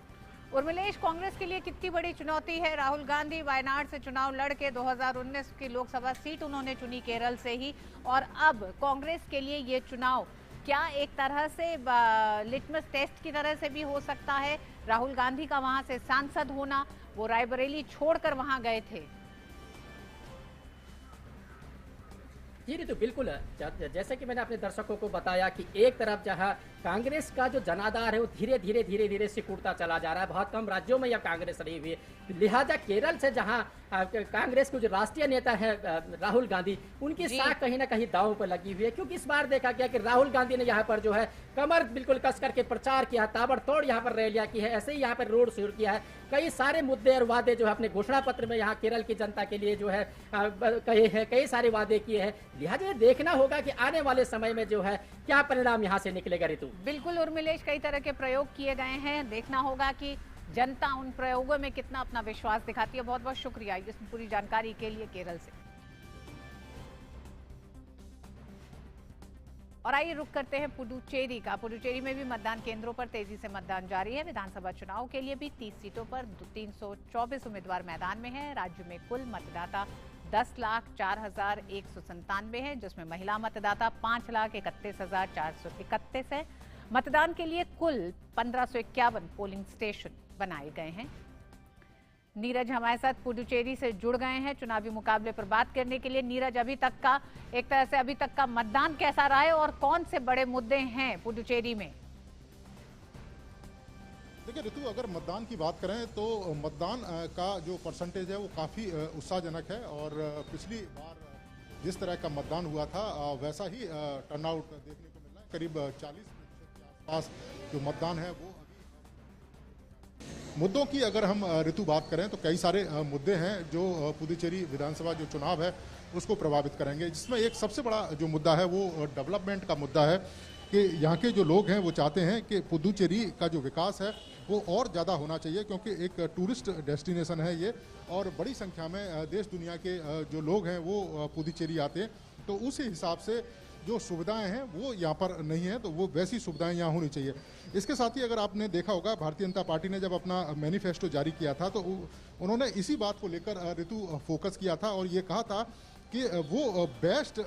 उर्मिलेश, कांग्रेस के लिए कितनी बड़ी चुनौती है? राहुल गांधी वायनाड से चुनाव लड़के 2019 की लोकसभा सीट उन्होंने चुनी केरल से ही, और अब कांग्रेस के लिए ये चुनाव क्या एक तरह से लिटमस टेस्ट की तरह से भी हो सकता है? राहुल गांधी का वहां से सांसद होना, वो रायबरेली छोड़कर वहां गए थे। जी तो बिल्कुल, जैसे कि मैंने अपने दर्शकों को बताया कि एक तरफ जहां कांग्रेस का जो जनाधार है वो धीरे धीरे सिकुड़ता चला जा रहा है। बहुत कम राज्यों में यह कांग्रेस रही हुई है। लिहाजा केरल से जहां कांग्रेस के जो राष्ट्रीय नेता है राहुल गांधी, उनकी साख कहीं ना कहीं दांव पर लगी हुई है, क्योंकि इस बार देखा गया कि राहुल गांधी ने यहाँ पर जो है कमर बिल्कुल कस करके प्रचार किया, ताबड़तोड़ यहाँ पर रैलियां की है, ऐसे ही यहाँ पर रोड शो किया है। कई सारे मुद्दे और वादे जो है अपने घोषणा पत्र में यहाँ केरल की जनता के लिए जो है कहे हैं, कई सारे वादे किए हैं। लिहाजा ये देखना होगा कि आने वाले समय में जो है क्या परिणाम यहाँ से निकलेगा। ऋतु बिल्कुल उर्मिलेश, कई तरह के प्रयोग किए गए हैं, देखना होगा कि जनता उन प्रयोगों में कितना अपना विश्वास दिखाती है। बहुत बहुत शुक्रिया इस पूरी जानकारी के लिए केरल से। और आइए रुक करते हैं पुडुचेरी का। पुडुचेरी में भी मतदान केंद्रों पर तेजी से मतदान जारी है। विधानसभा चुनाव के लिए भी 30 सीटों पर 324 उम्मीदवार मैदान में हैं। राज्य में कुल मतदाता 10,04,197 है, जिसमें महिला मतदाता 5,31,431 है। मतदान के लिए कुल 1551 पोलिंग स्टेशन बनाए गए हैं। नीरज हमारे साथ पुडुचेरी से जुड़ गए हैं चुनावी मुकाबले पर बात करने के लिए। नीरज, अभी तक का एक तरह से अभी तक का मतदान कैसा रहा है और कौन से बड़े मुद्दे हैं पुडुचेरी में? देखिए ऋतु, अगर मतदान की बात करें तो मतदान का जो परसेंटेज है वो काफ़ी उत्साहजनक है, और पिछली बार जिस तरह का मतदान हुआ था वैसा ही टर्नआउट देखने को मिल रहा है। करीब 40% के आसपास जो मतदान है वो मुद्दों की अगर हम ऋतु बात करें तो कई सारे मुद्दे हैं जो पुडुचेरी विधानसभा जो चुनाव है उसको प्रभावित करेंगे, जिसमें एक सबसे बड़ा जो मुद्दा है वो डेवलपमेंट का मुद्दा है कि यहाँ के जो लोग हैं वो चाहते हैं कि पुडुचेरी का जो विकास है वो और ज़्यादा होना चाहिए, क्योंकि एक टूरिस्ट डेस्टिनेशन है ये, और बड़ी संख्या में देश दुनिया के जो लोग हैं वो पुडुचेरी आते हैं। तो उस हिसाब से जो सुविधाएं हैं वो यहाँ पर नहीं है, तो वो वैसी सुविधाएं यहाँ होनी चाहिए। इसके साथ ही अगर आपने देखा होगा, भारतीय जनता पार्टी ने जब अपना मैनिफेस्टो जारी किया था तो उन्होंने इसी बात को लेकर ऋतु फोकस किया था और ये कहा था कि वो बेस्ट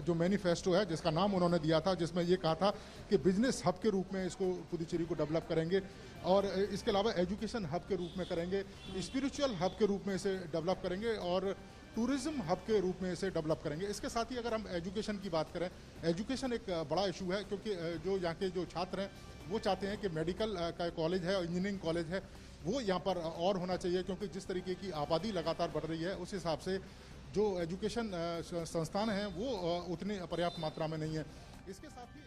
जो मैनिफेस्टो है जिसका नाम उन्होंने दिया था, जिसमें ये कहा था कि बिजनेस हब के रूप में इसको पुडुचेरी को डेवलप करेंगे, और इसके अलावा एजुकेशन हब के रूप में करेंगे, स्पिरिचुअल हब के रूप में इसे डेवलप करेंगे, और टूरिज्म हब के रूप में इसे डेवलप करेंगे। इसके साथ ही अगर हम एजुकेशन की बात करें, एजुकेशन एक बड़ा इशू है, क्योंकि जो यहाँ के जो छात्र हैं वो चाहते हैं कि मेडिकल का कॉलेज है और इंजीनियरिंग कॉलेज है वो यहाँ पर और होना चाहिए, क्योंकि जिस तरीके की आबादी लगातार बढ़ रही है उस हिसाब से जो एजुकेशन संस्थान हैं वो उतनी पर्याप्त मात्रा में नहीं है। इसके साथ ही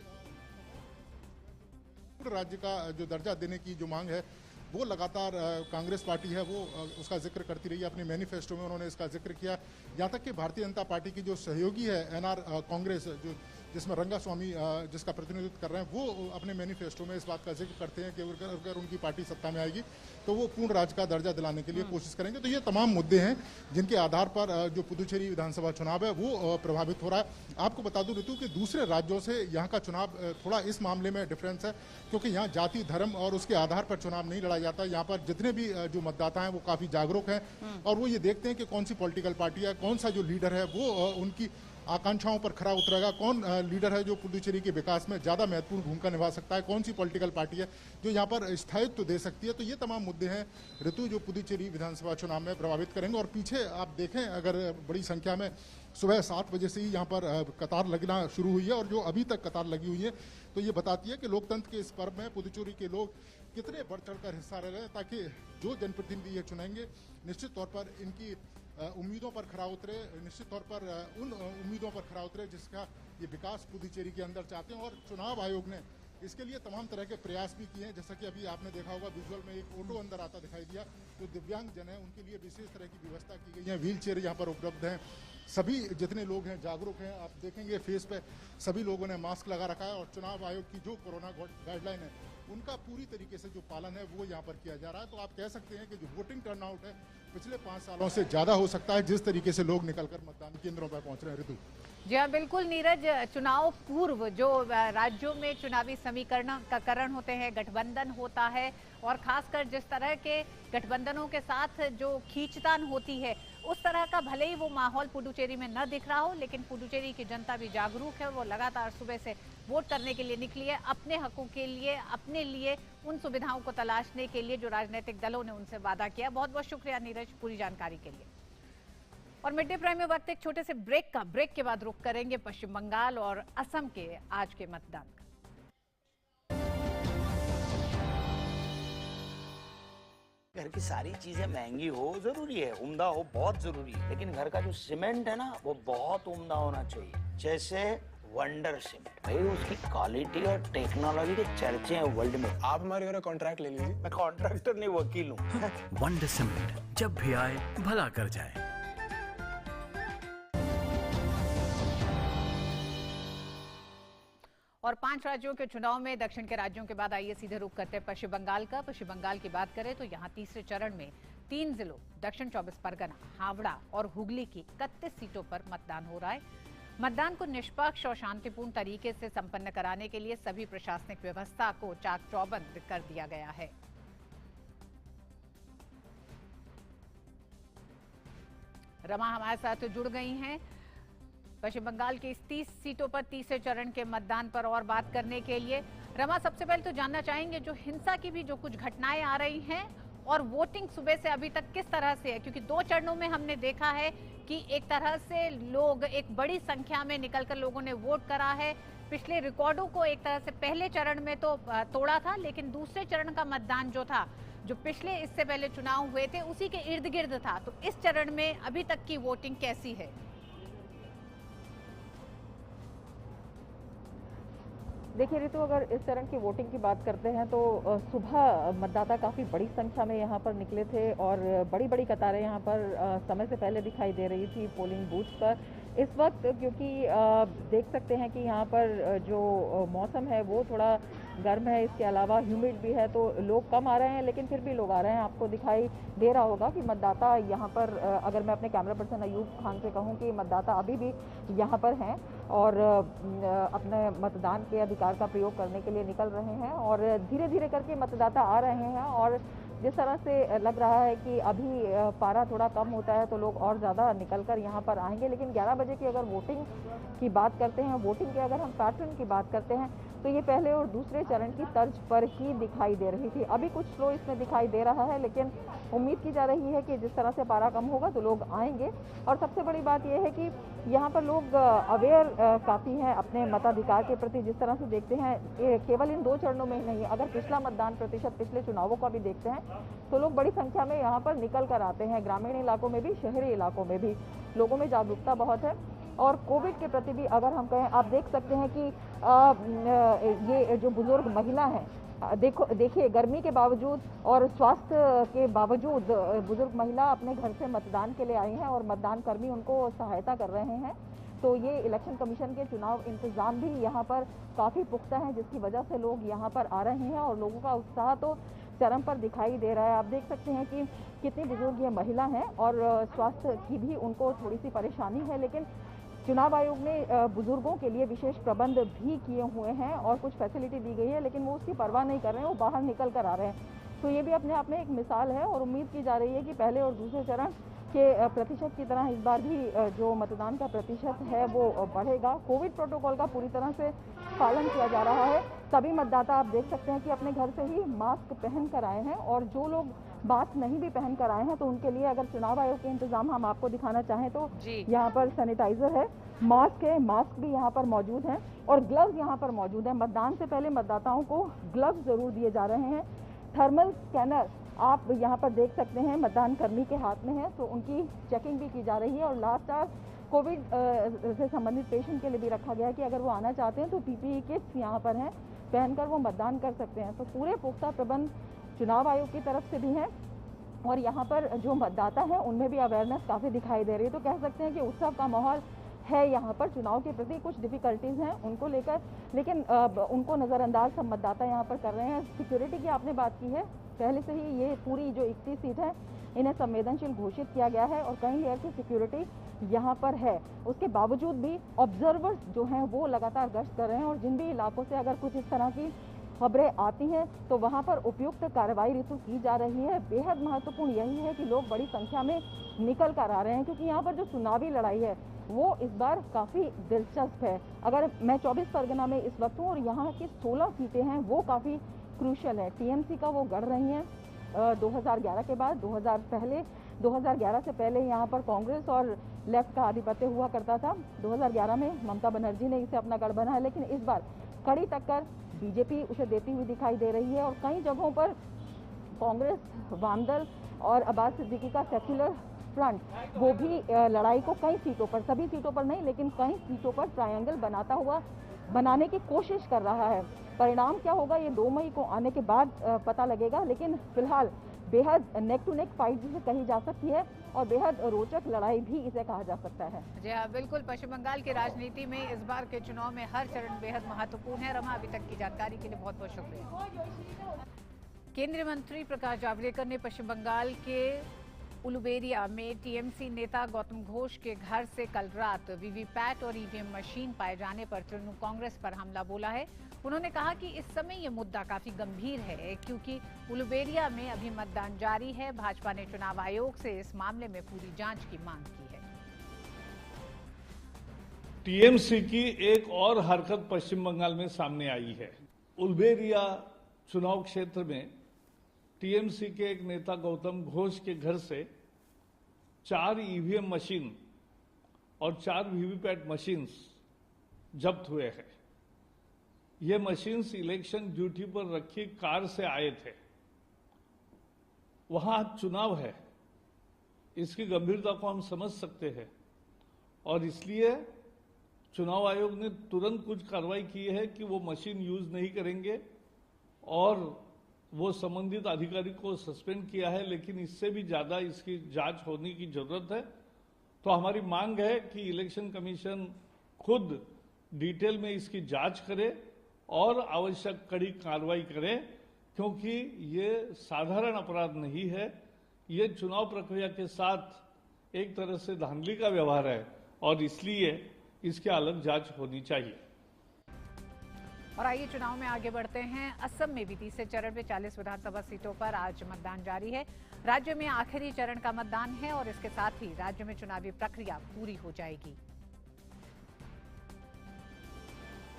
राज्य का जो दर्जा देने की जो मांग है वो लगातार कांग्रेस पार्टी है वो उसका जिक्र करती रही है। अपने मैनिफेस्टो में उन्होंने इसका जिक्र किया, यहाँ तक कि भारतीय जनता पार्टी की जो सहयोगी है एनआर कांग्रेस, जो जिसमें रंगास्वामी जिसका प्रतिनिधित्व कर रहे हैं, वो अपने मैनिफेस्टो में इस बात का जिक्र करते हैं कि अगर उनकी पार्टी सत्ता में आएगी तो वो पूर्ण राज्य का दर्जा दिलाने के लिए कोशिश करेंगे। तो ये तमाम मुद्दे हैं जिनके आधार पर जो पुडुचेरी विधानसभा चुनाव है वो प्रभावित हो रहा है। आपको बता दूं ऋतु कि दूसरे राज्यों से यहाँ का चुनाव थोड़ा इस मामले में डिफरेंस है, क्योंकि यहाँ जाति धर्म और उसके आधार पर चुनाव नहीं लड़ा जाता। यहाँ पर जितने भी जो मतदाता हैं वो काफी जागरूक हैं और वो ये देखते हैं कि कौन सी पॉलिटिकल पार्टी है, कौन सा जो लीडर है वो उनकी आकांक्षाओं पर खरा उतरेगा, कौन लीडर है जो पुडुचेरी के विकास में ज़्यादा महत्वपूर्ण भूमिका निभा सकता है, कौन सी पॉलिटिकल पार्टी है जो यहाँ पर स्थायित्व दे सकती है। तो ये तमाम मुद्दे हैं ऋतु जो पुडुचेरी विधानसभा चुनाव में प्रभावित करेंगे। और पीछे आप देखें अगर बड़ी संख्या में सुबह 7 बजे से ही यहाँ पर कतार लगना शुरू हुई है और जो अभी तक कतार लगी हुई है तो ये बताती है कि लोकतंत्र के इस पर्व में पुडुचेरी के लोग कितने बढ़ चढ़ कर हिस्सा ले रहे हैं, ताकि जो जनप्रतिनिधि ये चुनेंगे निश्चित तौर पर इनकी उम्मीदों पर खरा उतरे, निश्चित तौर पर उन उम्मीदों पर खरा उतरे जिसका ये विकास पुडुचेरी के अंदर चाहते हैं। और चुनाव आयोग ने इसके लिए तमाम तरह के प्रयास भी किए हैं। जैसा कि अभी आपने देखा होगा विजुअल में एक ऑटो अंदर आता दिखाई दिया, जो दिव्यांग जन है उनके लिए विशेष तरह की व्यवस्था की गई है। व्हील चेयर यहाँ पर उपलब्ध हैं। सभी जितने लोग हैं जागरूक हैं। आप देखेंगे फेस पे सभी लोगों ने मास्क लगा रखा है और चुनाव आयोग की जो कोरोना गाइडलाइन है उनका पूरी तरीके से जो पालन है वो यहाँ पर किया जा रहा है। तो आप कह सकते हैं कि जो वोटिंग टर्नआउट है पिछले 5 सालों से ज्यादा हो सकता है, जिस तरीके से लोग निकलकर मतदान केंद्रों पर पहुंच रहे हैं। ऋतु जी हाँ, बिल्कुल नीरज। चुनाव पूर्व जो राज्यों में चुनावी समीकरण होते हैं, गठबंधन होता है और खासकर जिस तरह के गठबंधनों के साथ जो खींचतान होती है उस तरह का भले ही वो माहौल पुडुचेरी में न दिख रहा हो, लेकिन पुडुचेरी की जनता भी जागरूक है। वो लगातार सुबह से वोट करने के लिए निकली है, अपने हकों के लिए, अपने लिए उन सुविधाओं को तलाशने के लिए जो राजनीतिक दलों ने उनसे वादा किया। बहुत बहुत शुक्रिया नीरज पूरी जानकारी के लिए। और मिड डे प्राइम में वक्त एक छोटे से ब्रेक के बाद रुख करेंगे पश्चिम बंगाल और असम के आज के मतदान का। घर की सारी चीजें महंगी हो जरूरी है, उम्दा हो बहुत जरूरी है, लेकिन घर का जो सीमेंट है ना वो बहुत उम्दा होना चाहिए। जैसे वंडर सीमेंट, भाई उसकी क्वालिटी और टेक्नोलॉजी के चर्चे हैं वर्ल्ड में। आप हमारे घर कॉन्ट्रैक्ट ले लीजिए। मैं कॉन्ट्रैक्टर नहीं वकील हूँ। वंडर सीमेंट, जब भी आए भला कर जाए। और 5 राज्यों के चुनाव में दक्षिण के राज्यों के बाद आइए सीधे रुख करते हैं पश्चिम बंगाल का। पश्चिम बंगाल की बात करें तो यहाँ तीसरे चरण में 3 जिलों दक्षिण 24 परगना, हावड़ा और हुगली की 31 सीटों पर मतदान हो रहा है। मतदान को निष्पक्ष और शांतिपूर्ण तरीके से संपन्न कराने के लिए सभी प्रशासनिक व्यवस्था को चाक चौबंद कर दिया गया है। रमा हमारे साथ जुड़ गई हैं पश्चिम बंगाल की इस 30 सीटों पर तीसरे चरण के मतदान पर और बात करने के लिए। रमा, सबसे पहले तो जानना चाहेंगे जो हिंसा की भी जो कुछ घटनाएं आ रही हैं और वोटिंग सुबह से अभी तक किस तरह से है, क्योंकि 2 चरणों में हमने देखा है कि एक तरह से लोग एक बड़ी संख्या में निकलकर लोगों ने वोट करा है। पिछले रिकॉर्डों को एक तरह से पहले चरण में तो तोड़ा था, लेकिन दूसरे चरण का मतदान जो था, जो पिछले इससे पहले चुनाव हुए थे उसी के इर्द गिर्द था। तो इस चरण में अभी तक की वोटिंग कैसी है? देखिए ऋतु, अगर इस चरण की वोटिंग की बात करते हैं तो सुबह मतदाता काफ़ी बड़ी संख्या में यहाँ पर निकले थे और बड़ी बड़ी कतारें यहाँ पर समय से पहले दिखाई दे रही थी पोलिंग बूथ्स पर। इस वक्त क्योंकि देख सकते हैं कि यहाँ पर जो मौसम है वो थोड़ा गर्म है, इसके अलावा ह्यूमिड भी है, तो लोग कम आ रहे हैं, लेकिन फिर भी लोग आ रहे हैं। आपको दिखाई दे रहा होगा कि मतदाता यहाँ पर, अगर मैं अपने कैमरा पर्सन अयूब खान से कहूँ कि मतदाता अभी भी यहाँ पर हैं और अपने मतदान के अधिकार का प्रयोग करने के लिए निकल रहे हैं और धीरे धीरे करके मतदाता आ रहे हैं। और जिस तरह से लग रहा है कि अभी पारा थोड़ा कम होता है तो लोग और ज़्यादा निकलकर यहाँ पर आएंगे। लेकिन 11 बजे की अगर वोटिंग की बात करते हैं, वोटिंग के अगर हम पैटर्न की बात करते हैं तो ये पहले और दूसरे चरण की तर्ज पर ही दिखाई दे रही थी। अभी कुछ स्लो इसमें दिखाई दे रहा है, लेकिन उम्मीद की जा रही है कि जिस तरह से पारा कम होगा तो लोग आएंगे। और सबसे बड़ी बात यह है कि यहाँ पर लोग अवेयर काफ़ी हैं अपने मताधिकार के प्रति। जिस तरह से देखते हैं केवल इन 2 चरणों में ही नहीं, अगर पिछला मतदान प्रतिशत पिछले चुनावों का भी देखते हैं तो लोग बड़ी संख्या में यहाँ पर निकल कर आते हैं। ग्रामीण इलाकों में भी, शहरी इलाकों में भी लोगों में जागरूकता बहुत है। और कोविड के प्रति भी अगर हम कहें, आप देख सकते हैं कि ये जो बुजुर्ग महिला हैं, देखिए गर्मी के बावजूद और स्वास्थ्य के बावजूद बुजुर्ग महिला अपने घर से मतदान के लिए आई हैं और मतदान कर्मी उनको सहायता कर रहे हैं। तो ये इलेक्शन कमीशन के चुनाव इंतजाम भी यहाँ पर काफ़ी पुख्ता हैं, जिसकी वजह से लोग यहाँ पर आ रहे हैं और लोगों का उत्साह तो चरम पर दिखाई दे रहा है। आप देख सकते हैं कि कितनी बुजुर्ग ये महिला हैं और स्वास्थ्य की भी उनको थोड़ी सी परेशानी है, लेकिन चुनाव आयोग ने बुजुर्गों के लिए विशेष प्रबंध भी किए हुए हैं और कुछ फैसिलिटी दी गई है, लेकिन वो उसकी परवाह नहीं कर रहे हैं, वो बाहर निकल कर आ रहे हैं। तो ये भी अपने आप में एक मिसाल है और उम्मीद की जा रही है कि पहले और दूसरे चरण के प्रतिशत की तरह इस बार भी जो मतदान का प्रतिशत है वो बढ़ेगा। कोविड प्रोटोकॉल का पूरी तरह से पालन किया जा रहा है। सभी मतदाता आप देख सकते हैं कि अपने घर से ही मास्क पहन कर आए हैं और जो लोग मास्क नहीं भी पहन कर आए हैं तो उनके लिए अगर चुनाव आयोग के इंतजाम हम आपको दिखाना चाहें तो यहाँ पर सैनिटाइजर है, मास्क है, मास्क भी यहाँ पर मौजूद हैं और ग्लव्स यहाँ पर मौजूद हैं। मतदान से पहले मतदाताओं को ग्लव्स जरूर दिए जा रहे हैं। थर्मल स्कैनर आप यहाँ पर देख सकते हैं मतदान कर्मी के हाथ में है, तो उनकी चेकिंग भी की जा रही है और लास्ट आवर कोविड से संबंधित पेशेंट के लिए भी रखा गया है कि अगर वो आना चाहते हैं तो पीपीई किट्स यहाँ पर हैं, पहनकर वो मतदान कर सकते हैं। तो पूरे पुख्ता प्रबंध चुनाव आयोग की तरफ से भी हैं और यहाँ पर जो मतदाता हैं उनमें भी अवेयरनेस काफ़ी दिखाई दे रही है। तो कह सकते हैं कि उत्सव का माहौल है यहाँ पर। चुनाव के प्रति कुछ डिफ़िकल्टीज़ हैं उनको लेकर, लेकिन उनको नज़रअंदाज सब मतदाता यहाँ पर कर रहे हैं। सिक्योरिटी की आपने बात की है, पहले से ही ये पूरी जो 31 सीट है इन्हें संवेदनशील घोषित किया गया है और कई लेयर की सिक्योरिटी यहाँ पर है। उसके बावजूद भी ऑब्जर्वर्स जो हैं वो लगातार गश्त कर रहे हैं और जिन भी इलाकों से अगर कुछ इस तरह की खबरें आती हैं तो वहाँ पर उपयुक्त कार्रवाई ऋतु की जा रही है। बेहद महत्वपूर्ण यही है कि लोग बड़ी संख्या में निकल कर आ रहे हैं क्योंकि यहाँ पर जो चुनावी लड़ाई है वो इस बार काफ़ी दिलचस्प है। अगर मैं 24 परगना में इस वक्त हूँ और यहाँ की 16 सीटें हैं वो काफ़ी क्रूशल है। टीएमसी का वो गढ़ रही हैं 2011 के बाद। 2011 से पहले यहाँ पर कांग्रेस और लेफ्ट का आधिपत्य हुआ करता था। 2011 में ममता बनर्जी ने इसे अपना गढ़ बनाया, लेकिन इस बार कड़ी टक्कर बीजेपी उसे देती हुई दिखाई दे रही है और कई जगहों पर कांग्रेस, वामदल और अब्बास सिद्दीकी का सेक्युलर फ्रंट वो भी लड़ाई को कई सीटों पर, सभी सीटों पर नहीं लेकिन कई सीटों पर ट्रायंगल बनाने की कोशिश कर रहा है। परिणाम क्या होगा ये 2 मई को आने के बाद पता लगेगा, लेकिन फिलहाल बेहद नेक टू नेक फाइट जिसे कही जा सकती है और बेहद रोचक लड़ाई भी इसे कहा जा सकता है। जी हाँ, बिल्कुल। पश्चिम बंगाल की राजनीति में इस बार के चुनाव में हर चरण बेहद महत्वपूर्ण है। रमा, अभी तक की जानकारी के लिए बहुत बहुत शुक्रिया। केंद्रीय मंत्री प्रकाश जावड़ेकर ने पश्चिम बंगाल के उलुबेरिया में टीएमसी नेता गौतम घोष के घर से कल रात वीवीपैट और ईवीएम मशीन पाए जाने पर तृणमूल कांग्रेस पर हमला बोला है। उन्होंने कहा कि इस समय ये मुद्दा काफी गंभीर है क्योंकि उलुबेरिया में अभी मतदान जारी है। भाजपा ने चुनाव आयोग से इस मामले में पूरी जांच की मांग की है। टीएमसी की एक और हरकत पश्चिम बंगाल में सामने आई है। उलुबेरिया चुनाव क्षेत्र में टीएमसी के एक नेता गौतम घोष के घर से 4 ईवीएम मशीन और 4 वीवीपैट मशीन्स जब्त हुए हैं। ये मशीन्स इलेक्शन ड्यूटी पर रखी कार से आए थे। वहां चुनाव है, इसकी गंभीरता को हम समझ सकते हैं और इसलिए चुनाव आयोग ने तुरंत कुछ कार्रवाई की है कि वो मशीन यूज नहीं करेंगे और वो संबंधित अधिकारी को सस्पेंड किया है, लेकिन इससे भी ज्यादा इसकी जांच होने की जरूरत है। तो हमारी मांग है कि इलेक्शन कमीशन खुद डिटेल में इसकी जांच करे और आवश्यक कड़ी कार्रवाई करे, क्योंकि ये साधारण अपराध नहीं है, ये चुनाव प्रक्रिया के साथ एक तरह से धांधली का व्यवहार है और इसलिए इसकी अलग जांच होनी चाहिए। और आइए चुनाव में आगे बढ़ते हैं। असम में भी तीसरे चरण में 40 विधानसभा सीटों पर आज मतदान जारी है। राज्य में आखिरी चरण का मतदान है और इसके साथ ही राज्य में चुनावी प्रक्रिया पूरी हो जाएगी।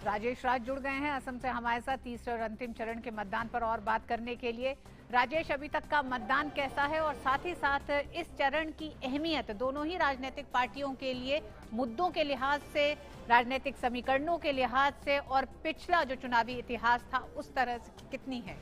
राजेश राज जुड़ गए हैं असम से हमारे साथ तीसरे और अंतिम चरण के मतदान पर और बात करने के लिए। राजेश, अभी तक का मतदान कैसा है और साथ ही साथ इस चरण की अहमियत दोनों ही राजनीतिक पार्टियों के लिए, मुद्दों के लिहाज से, राजनीतिक समीकरणों के लिहाज से और पिछला जो चुनावी इतिहास था उस तरह से कितनी है?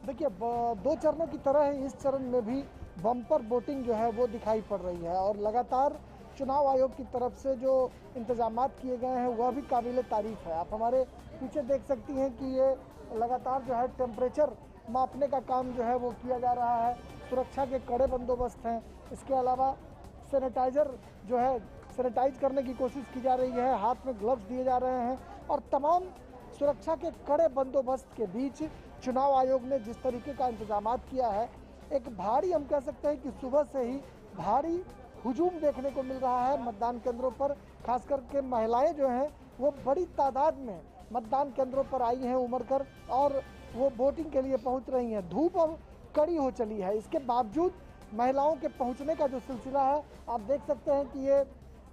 देखिए, 2 चरणों की तरह है इस चरण में भी बम्पर वोटिंग जो है वो दिखाई पड़ रही है और लगातार चुनाव आयोग की तरफ से जो इंतजामात किए गए हैं वह भी काबिल तारीफ है। आप हमारे पीछे देख सकती हैं कि ये लगातार जो है टेम्परेचर मापने का काम जो है वो किया जा रहा है। सुरक्षा के कड़े बंदोबस्त हैं। इसके अलावा सैनिटाइजर जो है सैनिटाइज करने की कोशिश की जा रही है, हाथ में ग्लव्स दिए जा रहे हैं और तमाम सुरक्षा के कड़े बंदोबस्त के बीच चुनाव आयोग ने जिस तरीके का इंतजामात किया है, एक भारी, हम कह सकते हैं कि सुबह से ही भारी हुजूम देखने को मिल रहा है मतदान केंद्रों पर। खास करके महिलाएं जो हैं वो बड़ी तादाद में मतदान केंद्रों पर आई हैं उमड़ कर और वो वोटिंग के लिए पहुंच रही हैं। धूप अब कड़ी हो चली है, इसके बावजूद महिलाओं के पहुंचने का जो सिलसिला है, आप देख सकते हैं कि ये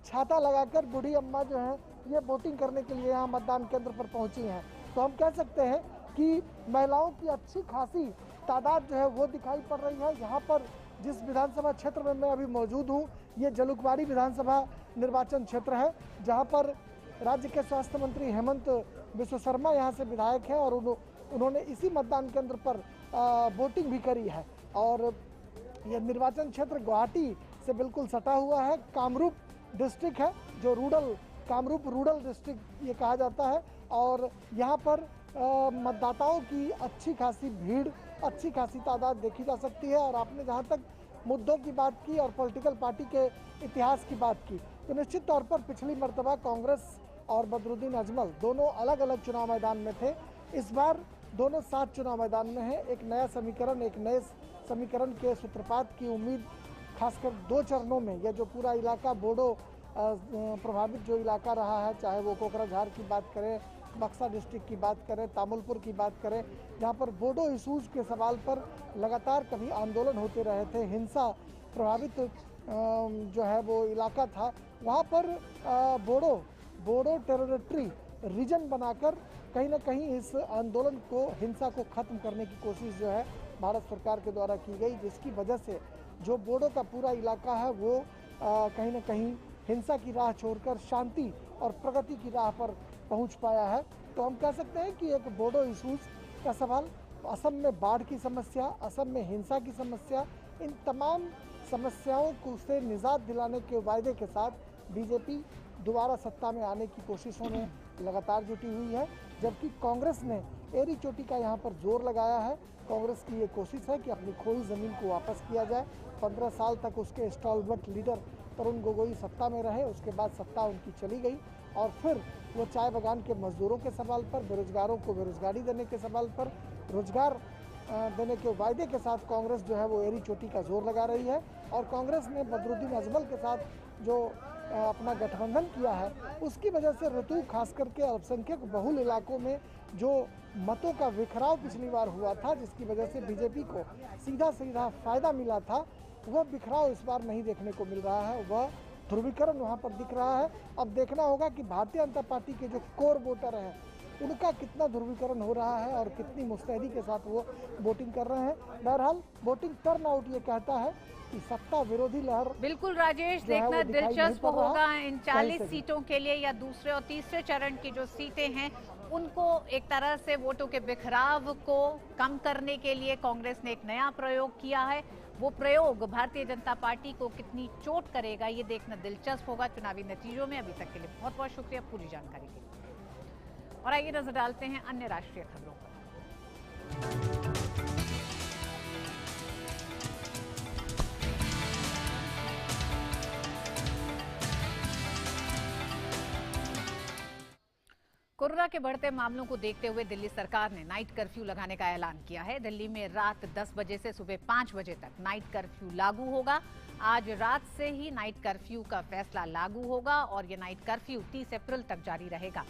छाता लगाकर बूढ़ी अम्मा जो हैं ये वोटिंग करने के लिए यहाँ मतदान केंद्र पर पहुंची हैं। तो हम कह सकते हैं कि महिलाओं की अच्छी खासी तादाद जो है वो दिखाई पड़ रही है। यहाँ पर जिस विधानसभा क्षेत्र में मैं अभी मौजूद हूँ, ये जलुकबाड़ी विधानसभा निर्वाचन क्षेत्र है, जहाँ पर राज्य के स्वास्थ्य मंत्री हेमंत बिश्व शर्मा यहाँ से विधायक हैं और उन्होंने इसी मतदान केंद्र पर वोटिंग भी करी है। और यह निर्वाचन क्षेत्र गुवाहाटी से बिल्कुल सटा हुआ है। कामरूप डिस्ट्रिक्ट है, जो कामरूप रूरल डिस्ट्रिक्ट ये कहा जाता है। और यहाँ पर मतदाताओं की अच्छी खासी भीड़, अच्छी खासी तादाद देखी जा सकती है। और आपने जहाँ तक मुद्दों की बात की और पॉलिटिकल पार्टी के इतिहास की बात की, तो निश्चित तौर पर पिछली मर्तबा कांग्रेस और बदरुद्दीन अजमल दोनों अलग अलग चुनाव मैदान में थे। इस बार दोनों साथ चुनाव मैदान में हैं। एक नया समीकरण, एक नए समीकरण के सूत्रपात की उम्मीद, खासकर 2 चरणों में। यह जो पूरा इलाका बोडो प्रभावित जो इलाका रहा है, चाहे वो कोकराझार की बात करें, बक्सा डिस्ट्रिक्ट की बात करें, तामुलपुर की बात करें, जहाँ पर बोडो इशूज़ के सवाल पर लगातार कभी आंदोलन होते रहे थे, हिंसा प्रभावित जो है वो इलाका था, वहाँ पर बोडो टेरिटरी रीजन बनाकर कहीं ना कहीं इस आंदोलन को, हिंसा को ख़त्म करने की कोशिश जो है भारत सरकार के द्वारा की गई, जिसकी वजह से जो बोडो का पूरा इलाका है वो कहीं ना कहीं हिंसा की राह छोड़कर शांति और प्रगति की राह पर पहुंच पाया है। तो हम कह सकते हैं कि एक बोडो इशूज़ का सवाल, असम में बाढ़ की समस्या, असम में हिंसा की समस्या, इन तमाम समस्याओं को से निजात दिलाने के वायदे के साथ बीजेपी दोबारा सत्ता में आने की कोशिशों में लगातार जुटी हुई है। जबकि कांग्रेस ने एरी चोटी का यहाँ पर जोर लगाया है। कांग्रेस की ये कोशिश है कि अपनी खोई ज़मीन को वापस किया जाए। 15 साल तक उसके स्टॉलवर्ट लीडर तरुण गोगोई सत्ता में रहे, उसके बाद सत्ता उनकी चली गई और फिर वो चाय बागान के मजदूरों के सवाल पर, बेरोजगारों को बेरोजगारी देने के सवाल पर, रोजगार देने के वायदे के साथ कांग्रेस जो है वो एरी चोटी का जोर लगा रही है। और कांग्रेस ने बदरुद्दीन अजमल के साथ जो अपना गठबंधन किया है, उसकी वजह से ऋतु, खास करके अल्पसंख्यक बहुल इलाकों में जो मतों का बिखराव पिछली बार हुआ था, जिसकी वजह से बीजेपी को सीधा फायदा मिला था, वह बिखराव इस बार नहीं देखने को मिल रहा है। वह ध्रुवीकरण वहाँ पर दिख रहा है। अब देखना होगा कि भारतीय जनता पार्टी के जो कोर वोटर हैं, उनका कितना ध्रुवीकरण हो रहा है और कितनी मुस्तैदी के साथ वो वोटिंग कर रहे हैं। बहरहाल वोटिंग टर्नआउट ये कहता है कि सत्ता विरोधी लहर बिल्कुल राजेश, देखना दिलचस्प होगा इन 40 सीटों के लिए या दूसरे और तीसरे चरण की जो सीटें हैं उनको एक तरह से वोटों के बिखराव को कम करने के लिए कांग्रेस ने एक नया प्रयोग किया है। वो प्रयोग भारतीय जनता पार्टी को कितनी चोट करेगा ये देखना दिलचस्प होगा चुनावी नतीजों में। अभी तक के लिए बहुत बहुत शुक्रिया पूरी जानकारी के लिए। और आइए नजर डालते हैं अन्य राष्ट्रीय खबरों पर। कोरोना के बढ़ते मामलों को देखते हुए दिल्ली सरकार ने नाइट कर्फ्यू लगाने का ऐलान किया है। दिल्ली में रात 10 बजे से सुबह 5 बजे तक नाइट कर्फ्यू लागू होगा। आज रात से ही नाइट कर्फ्यू का फैसला लागू होगा और ये नाइट कर्फ्यू 30 अप्रैल तक जारी रहेगा।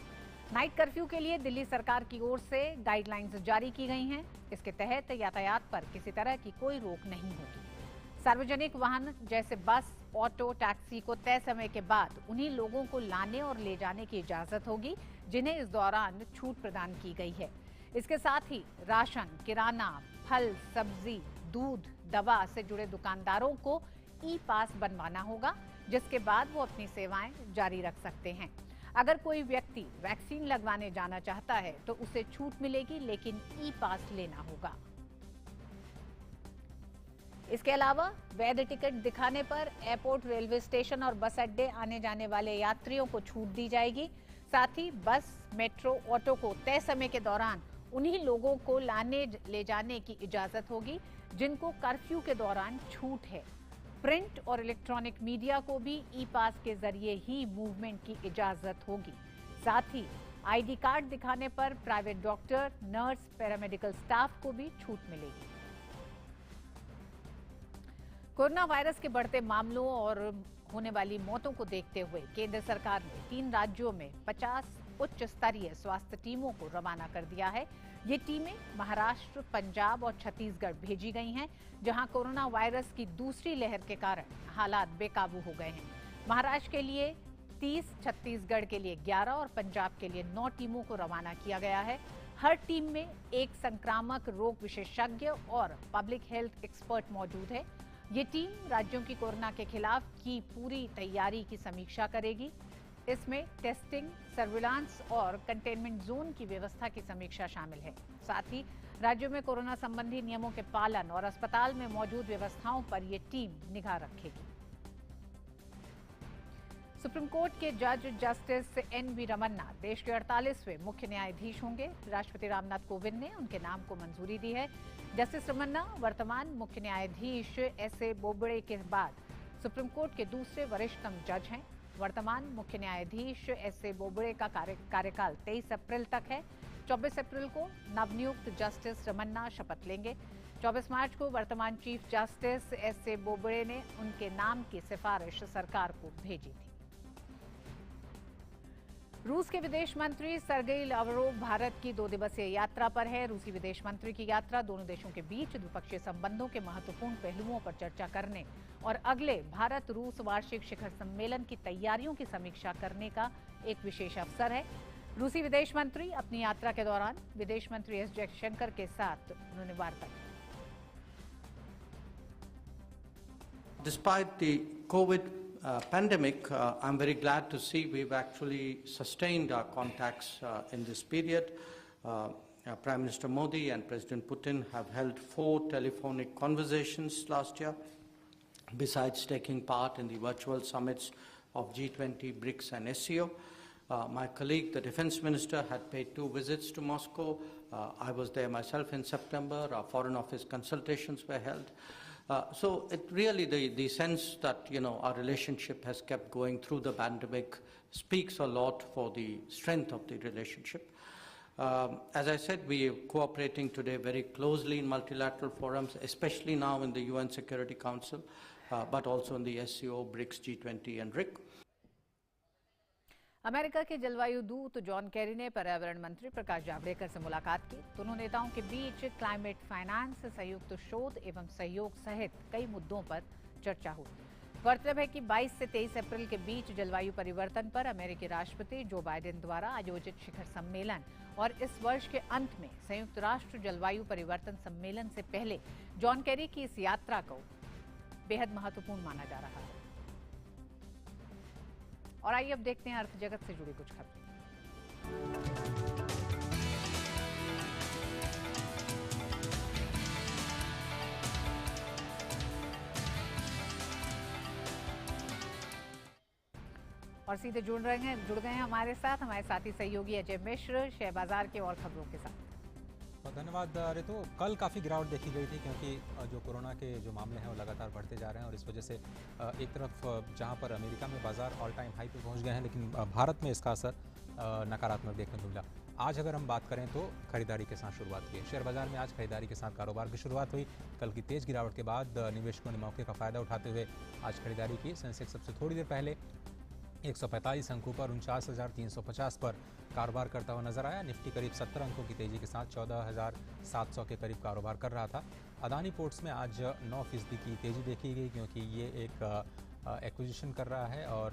नाइट कर्फ्यू के लिए दिल्ली सरकार की ओर से गाइडलाइंस जारी की गई हैं। इसके तहत यातायात पर किसी तरह की कोई रोक नहीं होगी। सार्वजनिक वाहन जैसे बस, ऑटो, टैक्सी को तय समय के बाद उन्हीं लोगों को लाने और ले जाने की इजाजत होगी जिन्हें इस दौरान छूट प्रदान की गई है। इसके साथ ही राशन, किराना, फल, सब्जी, दूध, दवा से जुड़े दुकानदारों को ई पास बनवाना होगा, जिसके बाद वो अपनी सेवाएं जारी रख सकते हैं। अगर कोई व्यक्ति वैक्सीन लगवाने जाना चाहता है तो उसे छूट मिलेगी, लेकिन ई पास लेना होगा। इसके अलावा वैध टिकट दिखाने पर एयरपोर्ट, रेलवे स्टेशन और बस अड्डे आने जाने वाले यात्रियों को छूट दी जाएगी। साथ ही बस, मेट्रो, ऑटो को तय समय के दौरान उन्हीं लोगों को लाने ले जाने की इजाजत होगी जिनको कर्फ्यू के दौरान छूट है। प्रिंट और इलेक्ट्रॉनिक मीडिया को भी ई पास के जरिए ही मूवमेंट की इजाजत होगी। साथ ही आईडी कार्ड दिखाने पर private doctor, nurse, paramedical staff को भी छूट मिलेगी। कोरोना वायरस के बढ़ते मामलों और होने वाली मौतों को देखते हुए केंद्र सरकार ने 3 राज्यों में 50 उच्च स्तरीय स्वास्थ्य टीमों को रवाना कर दिया है। ये टीमें महाराष्ट्र, पंजाब और छत्तीसगढ़ भेजी गई हैं, जहां कोरोना वायरस की दूसरी लहर के कारण हालात बेकाबू हो गए हैं। महाराष्ट्र के लिए 30, छत्तीसगढ़ के लिए 11 और पंजाब के लिए 9 टीमों को रवाना किया गया है। हर टीम में एक संक्रामक रोग विशेषज्ञ और पब्लिक हेल्थ एक्सपर्ट मौजूद है। ये टीम राज्यों की कोरोना के खिलाफ की पूरी तैयारी की समीक्षा करेगी। इसमें टेस्टिंग, सर्विलांस और कंटेनमेंट जोन की व्यवस्था की समीक्षा शामिल है। साथ ही राज्यों में कोरोना संबंधी नियमों के पालन और अस्पताल में मौजूद व्यवस्थाओं पर यह टीम निगाह रखेगी। सुप्रीम कोर्ट के जज जस्टिस एन.वी. रमन्ना देश के 48वें मुख्य न्यायाधीश होंगे। राष्ट्रपति रामनाथ कोविंद ने उनके नाम को मंजूरी दी है। जस्टिस रमन्ना वर्तमान मुख्य न्यायाधीश एस.ए. बोबड़े के बाद सुप्रीम कोर्ट के दूसरे वरिष्ठतम जज हैं। वर्तमान मुख्य न्यायाधीश एस.ए. बोबड़े का कार्यकाल 23 अप्रैल तक है। 24 अप्रैल को नवनियुक्त जस्टिस रमन्ना शपथ लेंगे। 24 मार्च को वर्तमान चीफ जस्टिस एस.ए. बोबड़े ने उनके नाम की सिफारिश सरकार को भेजी थी। रूस के विदेश मंत्री सर्गेई लावरोव भारत की 2 दिवसीय यात्रा पर है। रूसी विदेश मंत्री की यात्रा दोनों देशों के बीच द्विपक्षीय संबंधों के महत्वपूर्ण पहलुओं पर चर्चा करने और अगले भारत रूस वार्षिक शिखर सम्मेलन की तैयारियों की समीक्षा करने का एक विशेष अवसर है। रूसी विदेश मंत्री अपनी यात्रा के दौरान विदेश मंत्री एस जयशंकर के साथ उन्होंने वार्ता की। Despite the COVID pandemic, I'm very glad to see we've actually sustained our contacts in this period. Prime Minister Modi and President Putin have held 4 telephonic conversations last year, besides taking part in the virtual summits of G20, BRICS and SCO. My colleague, the Defense Minister, had paid 2 visits to Moscow. I was there myself in September. Our Foreign Office consultations were held. So it really, the sense that, our relationship has kept going through the pandemic speaks a lot for the strength of the relationship. As I said, we are cooperating today very closely in multilateral forums, especially now in the UN Security Council, but also in the SCO, BRICS, G20 and RIC. America के जलवायु दूत John Kerry ने पर्यावरण मंत्री प्रकाश जावड़ेकर से मुलाकात की। दोनों नेताओं के बीच क्लाइमेट फाइनेंस, संयुक्त शोध एवं सहयोग सहित कई मुद्दों पर चर्चा हुई। गौरतलब है कि 22 से 23 अप्रैल के बीच जलवायु परिवर्तन पर अमेरिकी राष्ट्रपति जो बाइडेन द्वारा आयोजित शिखर सम्मेलन और इस वर्ष के अंत में संयुक्त राष्ट्र जलवायु परिवर्तन सम्मेलन से पहले जॉन केरी की इस यात्रा को बेहद महत्वपूर्ण माना जा रहा है। और आइए अब देखते हैं अर्थ जगत से जुड़ी कुछ खबरें। और सीधे जुड़ गए हैं हमारे साथ हमारे साथी सहयोगी अजय मिश्र शेयर बाजार के और खबरों के साथ। धन्यवाद रितु। कल काफ़ी गिरावट देखी गई थी क्योंकि जो कोरोना के जो मामले हैं वो लगातार बढ़ते जा रहे हैं और इस वजह से एक तरफ जहां पर अमेरिका में बाजार ऑल टाइम हाई पे पहुंच गए हैं, लेकिन भारत में इसका असर नकारात्मक देखने को मिला। आज अगर हम बात करें तो खरीदारी के साथ शुरुआत की है। शेयर बाजार में आज खरीदारी के साथ कारोबार की शुरुआत हुई। कल की तेज गिरावट के बाद निवेशकों ने मौके का फ़ायदा उठाते हुए आज खरीदारी की। सेंसेक्स सबसे थोड़ी देर पहले 145 अंकों पर 49,350 पर कारोबार करता हुआ नजर आया। निफ्टी करीब 70 अंकों की तेजी के साथ 14,700 के करीब कारोबार कर रहा था। अदानी पोर्ट्स में आज 9% की तेजी देखी गई क्योंकि ये एक एक्विजिशन कर रहा है और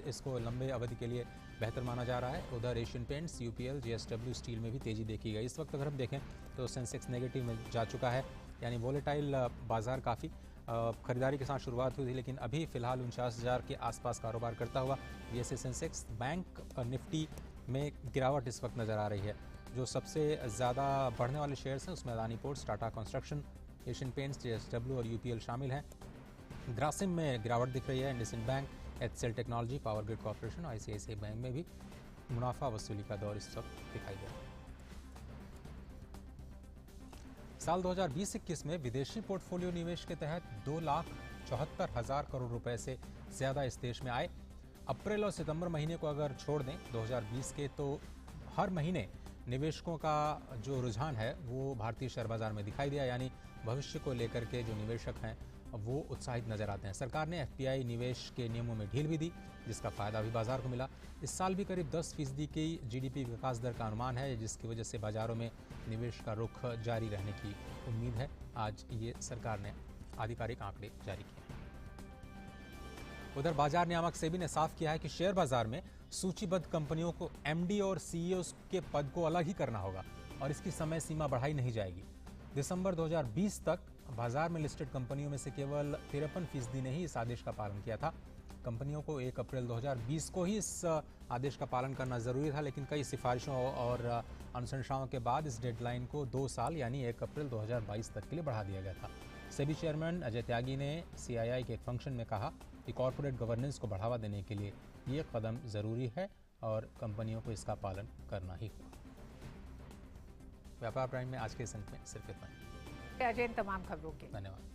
इसको लंबे अवधि के लिए बेहतर माना जा रहा है। उधर Asian paints, UPL, JSW steel में भी तेजी देखी गई। इस वक्त अगर हम देखें तो सेंसेक्स नेगेटिव में जा चुका है, यानी वोलेटाइल बाजार काफ़ी खरीदारी के साथ शुरुआत हुई थी, लेकिन अभी फिलहाल 49,000 के आसपास कारोबार करता हुआ बीएसई सेंसेक्स, बैंक निफ्टी में गिरावट इस वक्त नज़र आ रही है। जो सबसे ज़्यादा बढ़ने वाले शेयर्स हैं उसमें Adani ports, Tata construction, Asian paints, JSW और यूपीएल शामिल हैं। ग्रासिम में गिरावट दिख रही है। IndusInd bank, HCL technology, power grid corporation, ICICI bank में भी मुनाफा वसूली का दौर इस वक्त दिखाई दे रहा है। साल 2020-21 में विदेशी पोर्टफोलियो निवेश के तहत 2,74,000 करोड़ रुपए से ज़्यादा इस देश में आए। अप्रैल और सितंबर महीने को अगर छोड़ दें 2020 के, तो हर महीने निवेशकों का जो रुझान है वो भारतीय शेयर बाजार में दिखाई दिया, यानी भविष्य को लेकर के जो निवेशक हैं वो उत्साहित नजर आते हैं। सरकार ने एफपीआई निवेश के नियमों में ढील भी दी, जिसका फायदा भी बाजार को मिला। इस साल भी करीब 10% की जीडीपी विकास दर का अनुमान है, जिसकी वजह से बाजारों में निवेश का रुख जारी रहने की उम्मीद है। आज ये सरकार ने आधिकारिक आंकड़े जारी किए हैं। उधर बाजार नियामक सेबी ने साफ किया है कि शेयर बाजार में सूचीबद्ध कंपनियों को एमडी और सीईओ के पद को अलग ही करना होगा और इसकी समय सीमा बढ़ाई नहीं जाएगी। दिसंबर 2020 तक बाजार में लिस्टेड कंपनियों में से केवल 53% ने ही इस आदेश का पालन किया था। कंपनियों को 1 अप्रैल 2020 को ही इस आदेश का पालन करना ज़रूरी था, लेकिन कई सिफारिशों और अनुशंसाओं के बाद इस डेडलाइन को 2 साल यानी 1 अप्रैल 2022 तक के लिए बढ़ा दिया गया था। सेबी चेयरमैन अजय त्यागी ने CII के एक फंक्शन में कहा कि कॉरपोरेट गवर्नेंस को बढ़ावा देने के लिए ये कदम ज़रूरी है और कंपनियों को इसका पालन करना ही होगा। व्यापार प्राइम में आज के संग में सिर्फ इतना ही। अजय इन तमाम खबरों के धन्यवाद।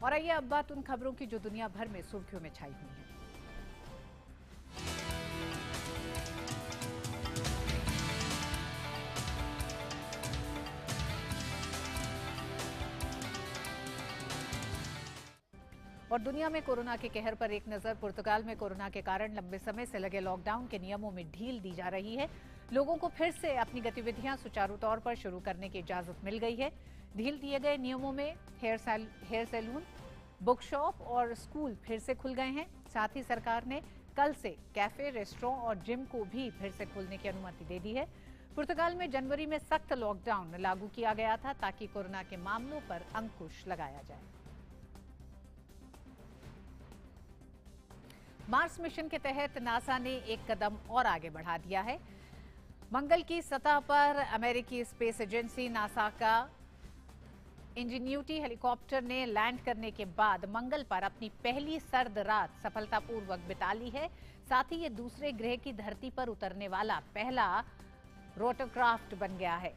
और आइए अब बात उन खबरों की जो दुनिया भर में सुर्खियों में छाई हुई है। और दुनिया में कोरोना के कहर पर एक नजर। पुर्तगाल में कोरोना के कारण लंबे समय से लगे लॉकडाउन के नियमों में ढील दी जा रही है। लोगों को फिर से अपनी गतिविधियां सुचारू तौर पर शुरू करने की इजाजत मिल गई है। ढील दिए गए नियमों में हेयर सैलून, बुक शॉप और स्कूल फिर से खुल गए हैं। साथ ही सरकार ने कल से कैफे, रेस्टोरेंट और जिम को भी फिर से खोलने की अनुमति दे दी है। पुर्तगाल में जनवरी में सख्त लॉकडाउन लागू किया गया था ताकि कोरोना के मामलों पर अंकुश लगाया जाए। मार्स मिशन के तहत नासा ने एक कदम और आगे बढ़ा दिया है। मंगल की सतह पर अमेरिकी स्पेस एजेंसी नासा का इंजेन्यूटी हेलीकॉप्टर ने लैंड करने के बाद मंगल पर अपनी पहली सर्द रात सफलतापूर्वक बिता ली है। साथ ही ये दूसरे ग्रह की धरती पर उतरने वाला पहला रोटरक्राफ्ट बन गया है।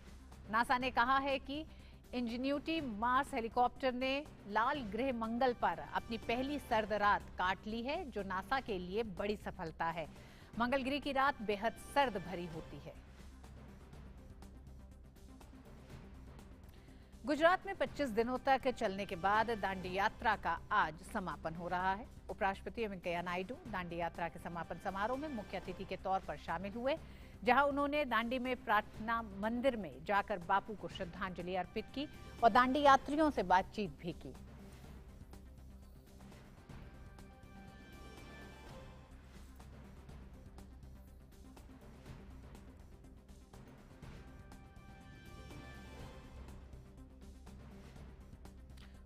नासा ने कहा है कि इंजेन्यूटी मार्स हेलीकॉप्टर ने लाल ग्रह मंगल पर अपनी पहली सर्द रात काट ली है, जो नासा के लिए बड़ी सफलता है। मंगल ग्रह की रात बेहद सर्द भरी होती है। गुजरात में 25 दिनों तक चलने के बाद दांडी यात्रा का आज समापन हो रहा है। उपराष्ट्रपति वेंकैया नायडू दांडी यात्रा के समापन समारोह में मुख्य अतिथि के तौर पर शामिल हुए, जहां उन्होंने दांडी में प्रार्थना मंदिर में जाकर बापू को श्रद्धांजलि अर्पित की और दांडी यात्रियों से बातचीत भी की।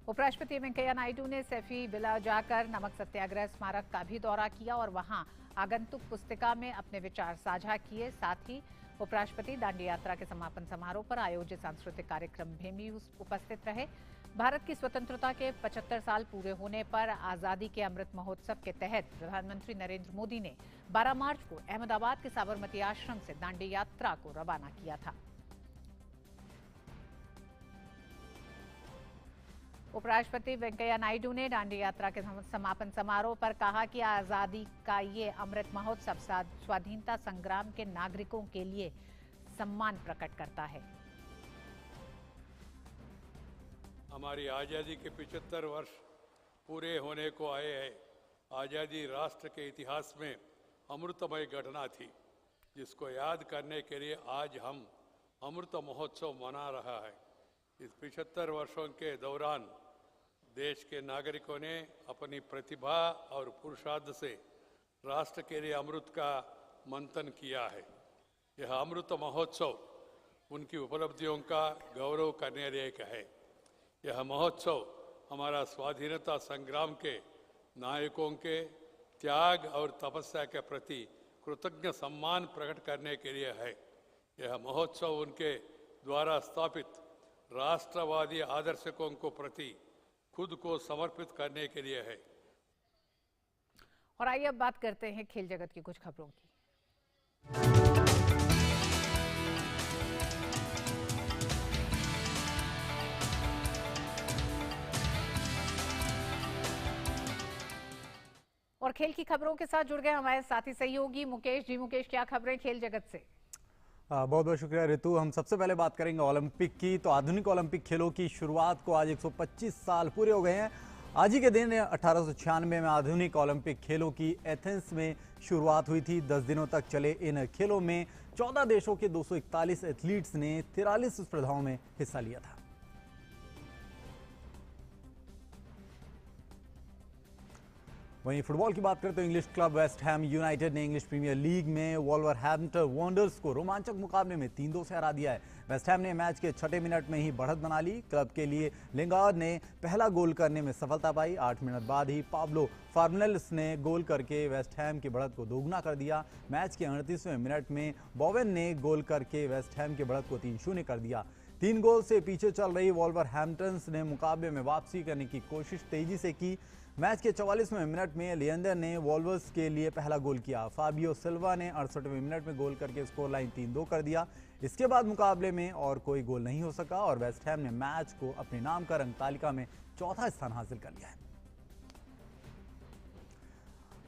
उपराष्ट्रपति वेंकैया नायडू ने सैफी विला जाकर नमक सत्याग्रह स्मारक का भी दौरा किया और वहां आगंतुक पुस्तिका में अपने विचार साझा किए। साथ ही उपराष्ट्रपति दांडी यात्रा के समापन समारोह पर आयोजित सांस्कृतिक कार्यक्रम में भी उपस्थित रहे। भारत की स्वतंत्रता के 75 साल पूरे होने पर आजादी के अमृत महोत्सव के तहत प्रधानमंत्री नरेंद्र मोदी ने 12 मार्च को अहमदाबाद के साबरमती आश्रम से दांडी यात्रा को रवाना किया था। उपराष्ट्रपति वेंकैया नायडू ने दांडी यात्रा के समापन समारोह पर कहा कि आजादी का ये अमृत महोत्सव स्वाधीनता संग्राम के नागरिकों के लिए सम्मान प्रकट करता है। हमारी आजादी के 75 वर्ष पूरे होने को आए हैं। आजादी राष्ट्र के इतिहास में अमृतमय घटना थी, जिसको याद करने के लिए आज हम अमृत महोत्सव मना रहा है। इस 75 वर्षों के दौरान देश के नागरिकों ने अपनी प्रतिभा और पुरुषार्थ से राष्ट्र के लिए अमृत का मंथन किया है। यह अमृत महोत्सव उनकी उपलब्धियों का गौरव करने लायक है। यह महोत्सव हमारा स्वाधीनता संग्राम के नायकों के त्याग और तपस्या के प्रति कृतज्ञ सम्मान प्रकट करने के लिए है। यह महोत्सव उनके द्वारा स्थापित राष्ट्रवादी आदर्शों को प्रति खुद को समर्पित करने के लिए है। और आइए अब बात करते हैं खेल जगत की कुछ खबरों की। और खेल की खबरों के साथ जुड़ गए हमारे साथी सहयोगी मुकेश जी। मुकेश, क्या खबरें खेल जगत से? बहुत बहुत शुक्रिया ऋतु। हम सबसे पहले बात करेंगे ओलंपिक की। तो आधुनिक ओलंपिक खेलों की शुरुआत को आज 125 साल पूरे हो गए हैं। आज ही के दिन 1896 में आधुनिक ओलंपिक खेलों की एथेंस में शुरुआत हुई थी। 10 दिनों तक चले इन खेलों में 14 देशों के 241 एथलीट्स ने 43 स्पर्धाओं में हिस्सा लिया था। वहीं फुटबॉल की बात करें तो English club West Ham United ने इंग्लिश प्रीमियर लीग में वॉल्वरहैम्पटन वंडर्स को रोमांचक मुकाबले में 3-2 से हरा दिया है। वेस्ट हैम ने मैच के 6 मिनट में ही बढ़त बना ली। क्लब के लिए लिंगार्ड ने पहला गोल करने में सफलता पाई। 8 मिनट बाद ही पाब्लो फार्नेल्स ने गोल करके वेस्ट हैम की बढ़त को दोगुना कर दिया। मैच के 38वें मिनट में बोवेन ने गोल करके वेस्ट हैम की बढ़त को 3-0 कर दिया। 3 गोल से पीछे चल रही वॉल्वरहैम्पटन ने मुकाबले में वापसी करने की कोशिश तेजी से की। मैच के 44वें मिनट में लिएंडर ने वॉल्वर्स के लिए पहला गोल किया। फाबियो सिल्वा ने 68वें मिनट में गोल करके स्कोर लाइन 3-2 कर दिया। इसके बाद मुकाबले में और कोई गोल नहीं हो सका और वेस्ट हैम ने मैच को अपने नाम का अंक तालिका में चौथा स्थान हासिल कर लिया है।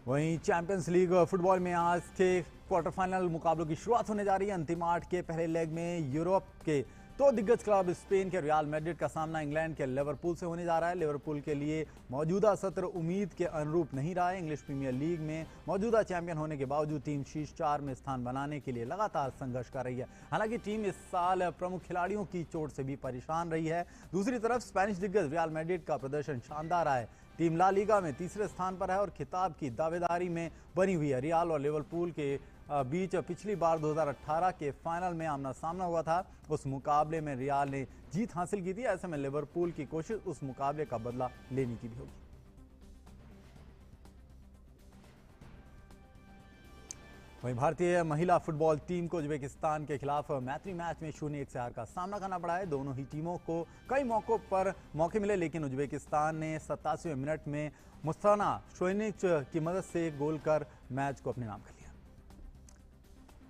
वहीं चैंपियंस लीग फुटबॉल में आज के क्वार्टर फाइनल मुकाबलों की शुरुआत होने जा रही है। अंतिम 8 के पहले लेग में यूरोप के तो दिग्गज क्लब स्पेन के रियल मैड्रिड का सामना इंग्लैंड के लिवरपूल से होने जा रहा है। लिवरपूल के लिए मौजूदा सत्र उम्मीद के अनुरूप नहीं रहा है। इंग्लिश प्रीमियर लीग में मौजूदा चैंपियन होने के बावजूद टीम शीर्ष 4 में स्थान बनाने के लिए लगातार संघर्ष कर रही है। हालांकि टीम इस साल प्रमुख खिलाड़ियों की चोट से भी परेशान रही है। दूसरी तरफ स्पेनिश दिग्गज रियल मैड्रिड का प्रदर्शन शानदार रहा है। टीम ला लीगा में तीसरे स्थान पर है और खिताब की दावेदारी में बनी हुई है। रियल और लिवरपूल के बीच पिछली बार 2018 के फाइनल में आमना सामना हुआ था। उस मुकाबले में रियल ने जीत हासिल की थी। ऐसे में लिवरपूल की कोशिश उस मुकाबले का बदला लेने की भी होगी। वहीं भारतीय महिला फुटबॉल टीम को उज्बेकिस्तान के खिलाफ मैत्री मैच में 0-1 से हार का सामना करना पड़ा है। दोनों ही टीमों को कई मौकों पर मौके मिले, लेकिन उज्बेकिस्तान ने 87वें मिनट में मुस्ताना शोइनिच की मदद से गोल कर मैच को अपने नाम कर लिया।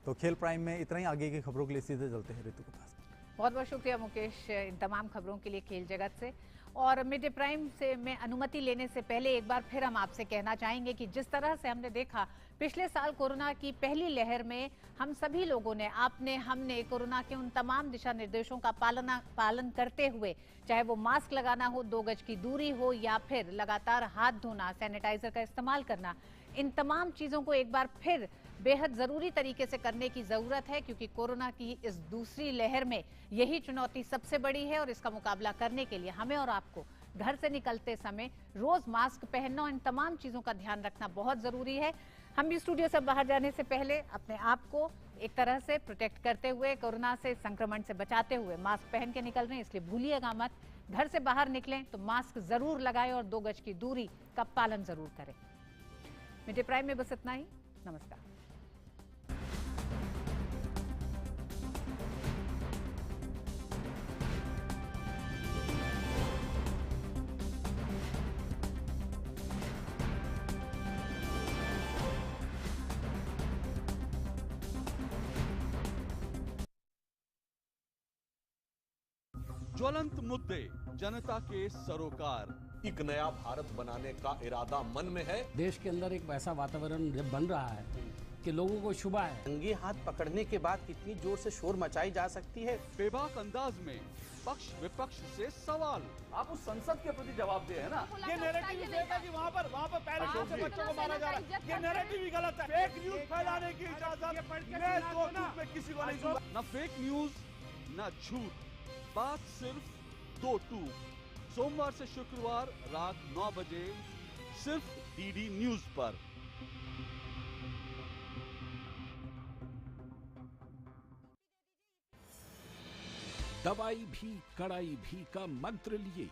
तो खेल प्राइम में इतना ही। आगे की खबरों के लिए सीधे चलते हैं ऋतु के पास। बहुत बहुत शुक्रिया मुकेश इन तमाम खबरों के लिए खेल जगत से। और मिड डे प्राइम से मैं अनुमति लेने से पहले एक बार फिर हम आपसे कहना चाहेंगे कि जिस तरह से हमने देखा पिछले साल कोरोना की पहली लहर में हम सभी लोगों ने हमने कोरोना के उन तमाम दिशा निर्देशों का पालन करते हुए, चाहे वो मास्क लगाना हो, 2 गज की दूरी हो या फिर लगातार हाथ धोना, सैनिटाइजर का इस्तेमाल करना, इन तमाम चीजों को एक बार फिर बेहद जरूरी तरीके से करने की जरूरत है, क्योंकि कोरोना की इस दूसरी लहर में यही चुनौती सबसे बड़ी है। और इसका मुकाबला करने के लिए हमें और आपको घर से निकलते समय रोज मास्क पहनना और इन तमाम चीजों का ध्यान रखना बहुत जरूरी है। हम भी स्टूडियो से बाहर जाने से पहले अपने आप को एक तरह से प्रोटेक्ट करते हुए, कोरोना से संक्रमण से बचाते हुए मास्क पहन के निकल रहे हैं, इसलिए भूलिएगा मत। घर से बाहर निकलें तो मास्क जरूर लगाएं और 2 गज की दूरी का पालन जरूर करें। मिड डे प्राइम में बस इतना ही। नमस्कार। ज्वलंत मुद्दे, जनता के सरोकार, एक नया भारत बनाने का इरादा मन में है। देश के अंदर एक ऐसा वातावरण जब बन रहा है कि लोगों को शुभा है। रंगे हाथ पकड़ने के बाद कितनी जोर से शोर मचाई जा सकती है। बेबाक अंदाज में पक्ष विपक्ष से सवाल। आप उस संसद के प्रति जवाब दे है ना। ये नैरेटिव देता कि वहाँ पर पैलेस से बच्चों को मारा जा रहा है, ये नैरेटिव ही गलत है। फेक न्यूज फैलाने की इजाजत मैं 2 टूक में किसी को नहीं दूंगा। न फेक न्यूज न झूठ, बात सिर्फ 2 टूक। सोमवार से शुक्रवार रात 9 बजे सिर्फ डीडी न्यूज पर। दवाई भी कड़ाई भी का मंत्र लिए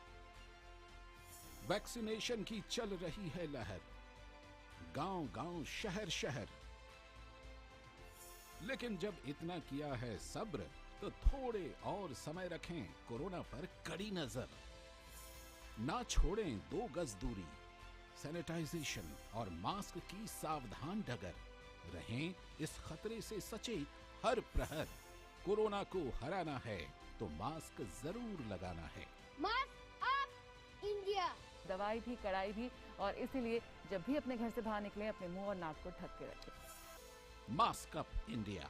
वैक्सीनेशन की चल रही है लहर, गांव-गांव, शहर-शहर। लेकिन जब इतना किया है सब्र, तो थोड़े और समय रखें कोरोना पर कड़ी नजर। ना छोड़ें 2 गज दूरी, सैनिटाइजेशन और मास्क की सावधान डगर। रहें इस खतरे से सचेत हर प्रहर। कोरोना को हराना है तो मास्क जरूर लगाना है। Mask up India. दवाई भी कड़ाई भी, और इसीलिए जब भी अपने घर से बाहर निकलें अपने मुंह और नाक को ढक के रखें। Mask up India.